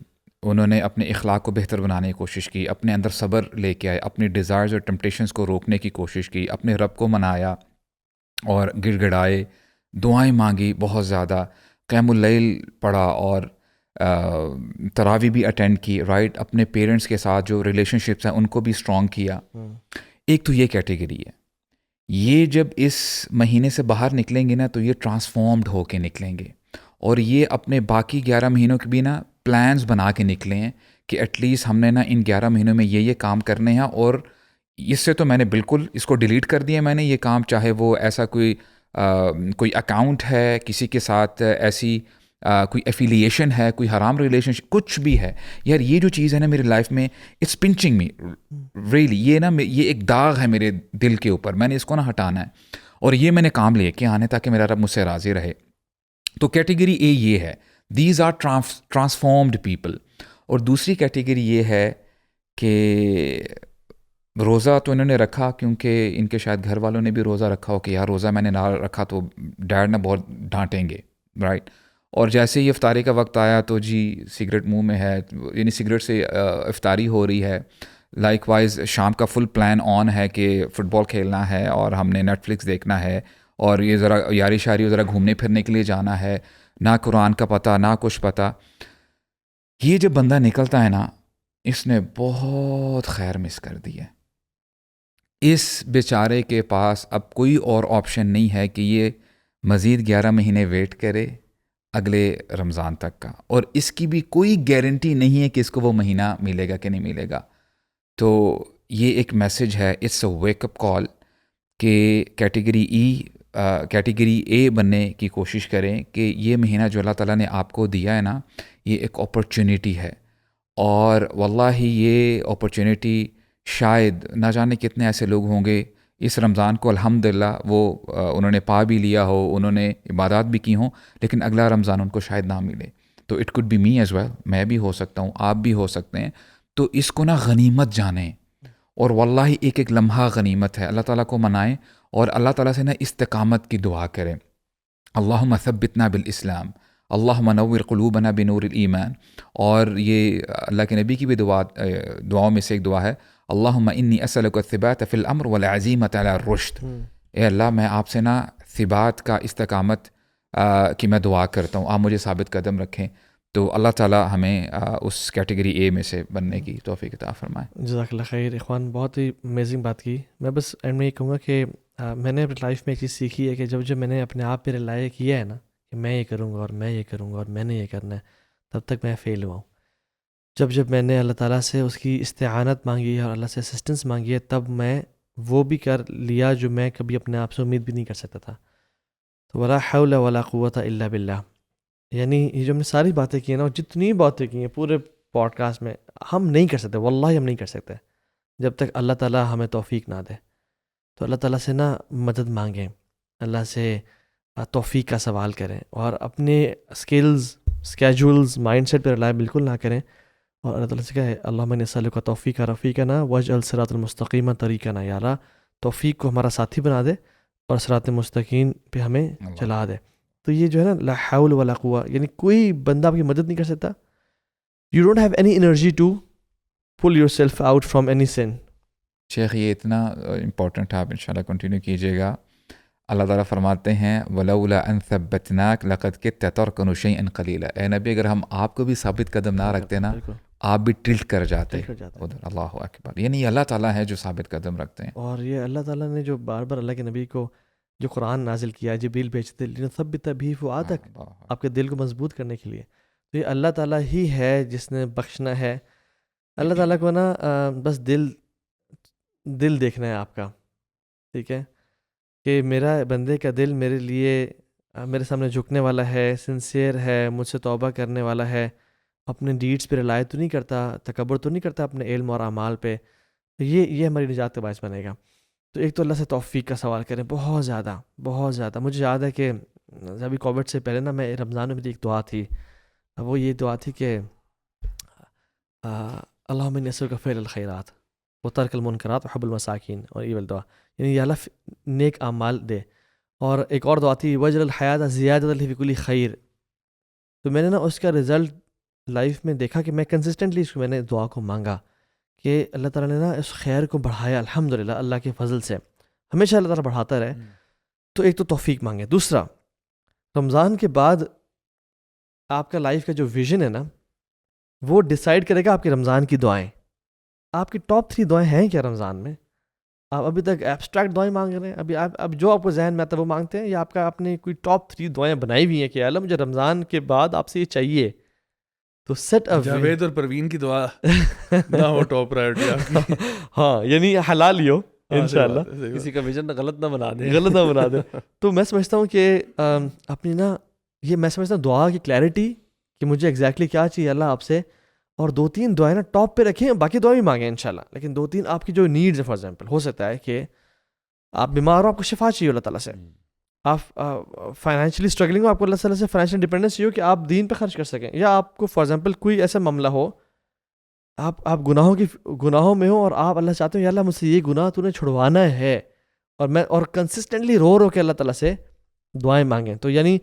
انہوں نے اپنے اخلاق کو بہتر بنانے کی کوشش کی, اپنے اندر صبر لے کے آئے, اپنی ڈیزائرز اور ٹمپٹیشنز کو روکنے کی کوشش کی, اپنے رب کو منایا اور گڑ گڑائے, دعائیں مانگی بہت زیادہ, قیام اللیل پڑھا اور تراویح بھی اٹینڈ کی, رائٹ, اپنے پیرنٹس کے ساتھ جو ریلیشن شپس ہیں ان کو بھی اسٹرانگ کیا. ایک تو یہ کیٹیگری ہے. یہ جب اس مہینے سے باہر نکلیں گے نا تو یہ ٹرانسفارمڈ ہو کے نکلیں گے, اور یہ اپنے باقی 11 مہینوں کے بھی نا پلانز بنا کے نکلیں ہیں کہ ایٹ لیسٹ ہم نے نا ان 11 مہینوں میں یہ کام کرنے ہیں, اور اس سے تو میں نے بالکل اس کو ڈیلیٹ کر دیا میں نے یہ کام, چاہے وہ ایسا کوئی اکاؤنٹ ہے کسی کے ساتھ, ایسی کوئی ایفیلیشن ہے, کوئی حرام ریلیشن شپ, کچھ بھی ہے یار. یہ جو چیز ہے نا میری لائف میں اٹس پنچنگ می ریئلی, یہ ایک داغ ہے میرے دل کے اوپر, میں نے اس کو نہ ہٹانا ہے, اور یہ میں نے کام لے کے آنے تاکہ میرا رب مجھ سے راضی رہے. تو کیٹیگری اے یہ ہے, دیز آر ٹرانسفارمڈ پیپل. اور دوسری کیٹیگری یہ ہے کہ روزہ تو انہوں نے رکھا کیونکہ ان کے شاید گھر والوں نے بھی روزہ رکھا ہو کہ یار روزہ میں نے نہ رکھا تو ڈیڈ نہ بہت ڈانٹیں گے, رائٹ. اور جیسے ہی افطاری کا وقت آیا تو جی سگریٹ منہ میں ہے, یعنی سگریٹ سے افطاری ہو رہی ہے. لائک وائز شام کا فل پلان آن ہے کہ فٹ بال کھیلنا ہے اور ہم نے نیٹ فلکس دیکھنا ہے, اور یہ ذرا یاری شاری ذرا گھومنے پھرنے کے لیے جانا ہے, نہ قرآن کا پتہ نہ کچھ پتہ. یہ جب بندہ نکلتا ہے نا, اس نے بہت خیر مس کر دی ہے. اس بیچارے کے پاس اب کوئی اور آپشن نہیں ہے کہ یہ مزید 11 مہینے ویٹ کرے اگلے رمضان تک کا, اور اس کی بھی کوئی گارنٹی نہیں ہے کہ اس کو وہ مہینہ ملے گا کہ نہیں ملے گا. تو یہ ایک میسج ہے, اٹس اے ویک اپ کال کہ کیٹیگری اے بننے کی کوشش کریں کہ یہ مہینہ جو اللہ تعالیٰ نے آپ کو دیا ہے نا, یہ ایک اپرچونیٹی ہے, اور واللہ یہ اپرچونیٹی شاید نہ جانے کتنے ایسے لوگ ہوں گے اس رمضان کو الحمدللہ وہ انہوں نے پا بھی لیا ہو, انہوں نے عبادات بھی کی ہوں, لیکن اگلا رمضان ان کو شاید نہ ملے. تو it could be me as well, میں بھی ہو سکتا ہوں, آپ بھی ہو سکتے ہیں. تو اس کو نا غنیمت جانیں, اور واللہ ایک ایک لمحہ غنیمت ہے. اللہ تعالیٰ کو منائیں اور اللہ تعالیٰ سے نا استقامت کی دعا کریں. اللہم ثبتنا بالاسلام, اللہم نور قلوبنا بنور الایمان. اور یہ اللہ کے نبی کی بھی دعاؤں میں سے ایک دعا ہے, اللہم انی اسألک الثبات فی الامر والعزیمۃ علی الرشد. اے اللہ میں آپ سے نا ثبات کا, استقامت کی میں دعا کرتا ہوں, آپ مجھے ثابت قدم رکھیں. تو اللہ تعالیٰ ہمیں اس کیٹیگری اے میں سے بننے کی توفیق عطا فرمائے. جزاک اللہ خیر اخوان, بہت ہی امیزنگ بات کی. میں بس اینڈ میں یہ کہوں گا کہ میں نے اپنی لائف میں ایک چیز سیکھی ہے کہ جب میں نے اپنے آپ پہ ریلائے کیا ہے نا کہ میں یہ کروں گا اور میں یہ کروں گا اور میں نے یہ کرنا ہے, تب تک میں فیل ہوا ہوں. جب میں نے اللہ تعالیٰ سے اس کی استعانت مانگی ہے اور اللہ سے اسسٹنس مانگی ہے, تب میں وہ بھی کر لیا جو میں کبھی اپنے آپ سے امید بھی نہیں کر سکتا تھا. تو ولا حول ولا قوت الا باللہ, یعنی یہ جو ہم نے ساری باتیں کی ہیں نا, اور جتنی باتیں کی ہیں پورے پوڈ کاسٹ میں, ہم نہیں کر سکتے, واللہ ہم نہیں کر سکتے جب تک اللہ تعالیٰ ہمیں توفیق نہ دے. تو اللہ تعالیٰ سے نا مدد مانگیں, اللہ سے توفیق کا سوال کریں, اور اپنے اسکلز, اسکیجولز, مائنڈ سیٹ پہ رلائے بالکل نہ کریں, اور اللہ تعالیٰ سے کہے اللہم انی اسألک توفیق رفیقنا واجعل صراط المستقیم طریقنا, یا اللہ توفیق کو ہمارا ساتھی بنا دے اور صراط مستقیم پہ ہمیں چلا دے. تو یہ جو ہے نا لا حول ولا قوہ، یعنی کوئی بندہ آپ کی مدد نہیں کر سکتا. You don't have any energy to pull yourself out from any sin. شیخ یہ اتنا امپورٹنٹ ہے، آپ انشاءاللہ کنٹینیو کیجیے گا. اللہ تعالیٰ فرماتے ہیں وَلَوْلَا أَن ثَبَّتْنَاكَ لَقَدْ كِدتَّ تَرْكَنُ شَيْئًا قَلِيلًا. اے نبی اگر ہم آپ کو بھی ثابت قدم نہ رکھتے نا آپ بھی ٹلٹ کر جاتے ادھر. اللہ اکبر. یعنی یہ اللہ تعالیٰ ہے جو ثابت قدم رکھتے ہیں. اور یہ اللہ تعالیٰ نے جو بار بار اللہ کے نبی کو جو قرآن نازل کیا، جبریل بھیجتے لِنُثَبِّتَ بِهِ فُؤَادَكَ، آپ کے دل کو مضبوط کرنے کے لیے. تو یہ اللہ تعالیٰ ہی ہے جس نے بخشنا ہے. اللہ تعالیٰ کو نا بس دل دیکھنا ہے آپ کا، ٹھیک ہے، کہ میرا بندے کا دل میرے لیے میرے سامنے جھکنے والا ہے، سنسیئر ہے، مجھ سے توبہ کرنے والا ہے، اپنے ڈیڈس پہ رلائے تو نہیں کرتا، تکبر تو نہیں کرتا اپنے علم اور اعمال پہ. یہ ہماری نجات کا باعث بنے گا. تو ایک تو اللہ سے توفیق کا سوال کریں بہت زیادہ بہت زیادہ. مجھے یاد ہے کہ ابھی کووڈ سے پہلے نا میں رمضان میں میری ایک دعا تھی، وہ یہ دعا تھی کہ اللہم انی اسألک فعل الخیرات و ترک المنکرات و حب المساکین، اور یہ والی دعا، یعنی یا اللہ نیک اعمال دے. اور ایک اور دعا تھی وجعل الحیات زیادۃ لی فی کل خیر. تو میں نے نا اس کا رزلٹ لائف میں دیکھا کہ میں کنسسٹنٹلی اس کو میں نے دعا کو مانگا کہ اللہ تعالیٰ نے نا اس خیر کو بڑھایا الحمدللہ اللہ کے فضل سے. ہمیشہ اللہ تعالیٰ بڑھاتا رہے. تو ایک تو توفیق مانگے. دوسرا، رمضان کے بعد آپ کا لائف کا جو ویژن ہے نا وہ ڈیسائیڈ کرے گا آپ کی رمضان کی دعائیں. آپ کی ٹاپ 3 دعائیں ہیں کیا رمضان میں؟ آپ ابھی تک ایبسٹریکٹ دعائیں مانگ رہے ہیں، اب جو آپ کو ذہن میں آتا ہے وہ مانگتے ہیں، یا آپ نے کوئی ٹاپ 3 دعائیں بنائی ہوئی ہیں کہ اللہ مجھے رمضان کے بعد آپ سے یہ چاہیے؟ تو سیٹ اپ جاوید اور پروین کی دعا نہ ہو ٹاپ پرائرٹی آپ کی. ہاں یعنی حلال ہی ہو انشاءاللہ، کسی کا ویژن غلط نہ بنا دیں. غلط نہ بنا دیں. تو میں سمجھتا ہوں کہ اپنی نا یہ میں سمجھتا ہوں دعا کی کلیئرٹی کہ مجھے ایگزیکٹلی کیا چاہیے اللہ آپ سے، اور 2-3 دعائیں نا ٹاپ پہ رکھیں، باقی دعائیں بھی مانگیں انشاءاللہ، لیکن 2-3 آپ کی جو نیڈز ہیں. فار ایگزامپل ہو سکتا ہے کہ آپ بیمار ہو، آپ کو شفا چاہیے اللہ تعالیٰ سے، آپ فائنینشلی اسٹرگلنگ ہو، آپ کو اللہ تعالیٰ سے فائنینشیل ڈپینڈنس چاہیے کہ آپ دین پہ خرچ کر سکیں، یا آپ کو فار ایگزامپل کوئی ایسا معاملہ ہو آپ گناہوں میں ہو اور آپ اللہ چاہتے ہو یا اللہ مجھ سے یہ گناہ تو نے چھڑوانا ہے، اور کنسسٹنٹلی رو کے اللہ تعالیٰ سے دعائیں مانگیں. تو یعنی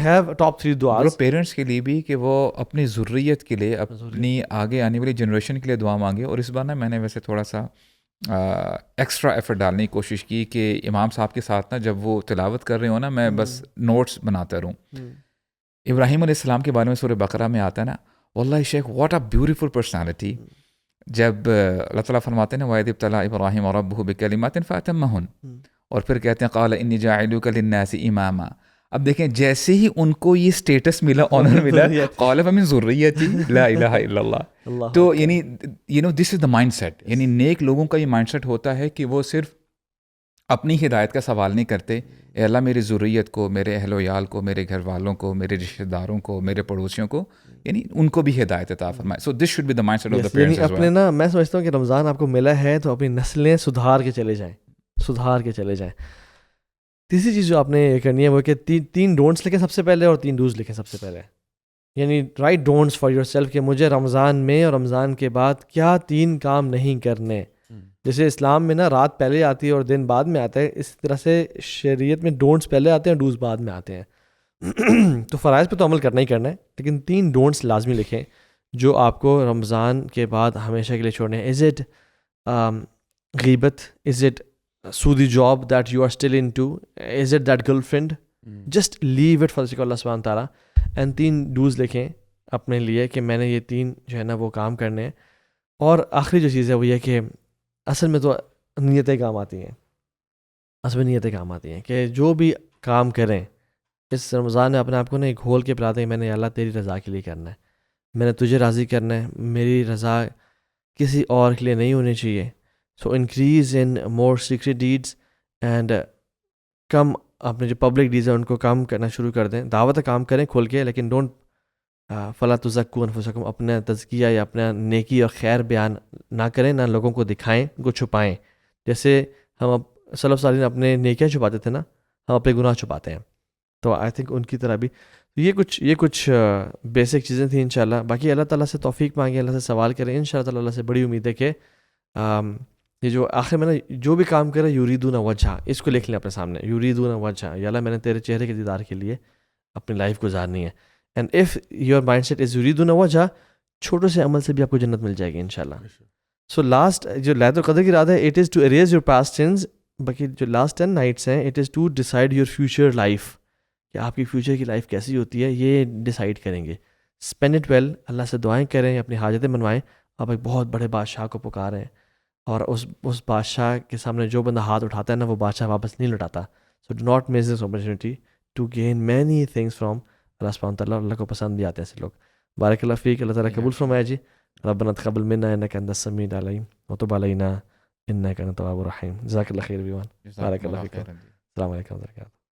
ہیو ٹاپ 3 دعا پیرنٹس کے لیے بھی کہ وہ اپنی ضروریت کے لیے اپنی آگے آنے والی جنریشن کے لیے دعا مانگے. اور اس بار نا میں نے ویسے تھوڑا سا ایکسٹرا ایفرٹ ڈالنے کی کوشش کی کہ امام صاحب کے ساتھ نا جب وہ تلاوت کر رہے ہو نا میں بس نوٹس بناتا رہوں. ابراہیم علیہ السلام کے بارے میں سورہ بقرہ میں آتا ہے نا، واللہ شیخ واٹ اے بیوٹیفل پرسنالٹی. جب اللہ تعالیٰ فرماتے ہیں وَإِذِ ابْتَلَىٰ إِبْرَاهِيمَ رَبُّهُ بِكَلِمَاتٍ فَأَتَمَّهُنَّ، اور پھر کہتے ہیں قَالَ إِنِّي جَاعِلُكَ لِلنَّاسِ إِمَامًا. اب دیکھیں جیسے ہی ان کو یہ سٹیٹس ملا، آنر ملا، قال فمن ذریتی لا الہ الا اللہ. تو یعنی this is the mind set. یعنی نیک لوگوں کا یہ مائنڈ سیٹ ہوتا ہے کہ وہ صرف اپنی ہدایت کا سوال نہیں کرتے، اے اللہ میری ذریت کو، میرے اہل و عیال کو، میرے گھر والوں کو، میرے رشتہ داروں کو، میرے پڑوسیوں کو، یعنی ان کو بھی ہدایت عطا فرمائے. So this should be the mindset of the parents as well. اپنے نا میں سمجھتا ہوں کہ رمضان آپ کو ملا ہے تو اپنی نسلیں سدھار کے چلے جائیں. تیسری چیز جو آپ نے کرنی ہے وہ کہ 3 ڈونٹس لکھیں سب سے پہلے اور 3 ڈوز لکھیں سب سے پہلے. یعنی right don'ts for your self کہ مجھے رمضان میں اور رمضان کے بعد کیا 3 کام نہیں کرنے. جیسے اسلام میں نا رات پہلے آتی ہے اور دن بعد میں آتا ہے، اس طرح سے شریعت میں ڈونٹس پہلے آتے ہیں اور ڈوز بعد میں آتے ہیں. تو فرائض پہ تو عمل کرنا ہی کرنا ہے، لیکن 3 ڈونٹس لازمی لکھیں جو آپ کو رمضان کے بعد ہمیشہ کے لیے چھوڑنے ہیں. از اٹ غیبت؟ از اٹ سودی job that you are still into? Is it that girlfriend? Just leave it for the sake of Allah سبحانہ تعالیٰ. اینڈ 3 ڈوز لکھیں اپنے لیے کہ میں نے یہ 3 جو ہے نا وہ کام کرنے ہیں. اور آخری جو چیز ہے وہ یہ کہ اصل میں تو نیتیں کام آتی ہیں کہ جو بھی کام کریں اس رمضان میں اپنے آپ کو نا ایک گھول کے پلاتے ہیں میں نے اللہ تیری رضا کے لیے کرنا ہے، میں نے تجھے راضی کرنا ہے، میری رضا کسی اور کے لیے نہیں ہونی چاہیے. So increase in more secret deeds and کم اپنے جو پبلک ڈیڈز ہیں ان کو کام کرنا شروع کر دیں. دعوت کام کریں کھول کے، لیکن ڈونٹ فلا تزکوا انفسکم، اپنا تزکیہ یا اپنا نیکی اور خیر بیان نہ کریں، نہ لوگوں کو دکھائیں، ان کو چھپائیں. جیسے ہم سلف صالحین اپنے نیکیاں چھپاتے تھے نا، ہم اپنے گناہ چھپاتے ہیں. تو آئی تھنک ان کی طرح بھی یہ کچھ بیسک چیزیں تھیں انشاءاللہ. باقی اللہ تعالیٰ سے توفیق مانگیں، اللہ سے سوال کریں. انشاءاللہ تعالیٰ اللہ سے بڑی امید ہے کہ یہ جو آخر میں نے جو بھی کام کرا یریدون وجہ، اس کو لکھ لیں اپنے سامنے، یریدون وجہ، یا اللہ میں نے تیرے چہرے کے دیدار کے لیے اپنی لائف گزارنی ہے. And if your mindset is یریدون وجہ، چھوٹے سے عمل سے بھی آپ کو جنت مل جائے گی انشاءاللہ. سو لاسٹ جو لیلۃ القدر کی رات ہے، it is to erase your past sins. باقی جو لاسٹ 10 نائٹس ہیں، it is to decide your future life, کہ آپ کی فیوچر کی لائف کیسی ہوتی ہے یہ ڈیسائڈ کریں گے. اسپینڈ اٹ ویل، اللہ سے دعائیں کریں، اپنی حاجتیں منوائیں. آپ ایک بہت بڑے بادشاہ کو پکاریں، اور اس بادشاہ کے سامنے جو بندہ ہاتھ اٹھاتا ہے نا، وہ بادشاہ واپس نہیں لوٹاتا. So do not miss this opportunity to gain many things from Allah سبحانہ تعالیٰ. اللہ کو پسند بھی آتے ہیں ایسے لوگ. بارک اللہ فیک، اللہ تعالیٰ قبول فرمائے جی. ربنا تقبل منا انک انت السمیع العلیم وتب علینا انک انت التواب الرحیم. جزاک اللہ خیر ایوری ون. بارک اللہ فیکم. السلام علیکم و رحمۃ اللہ.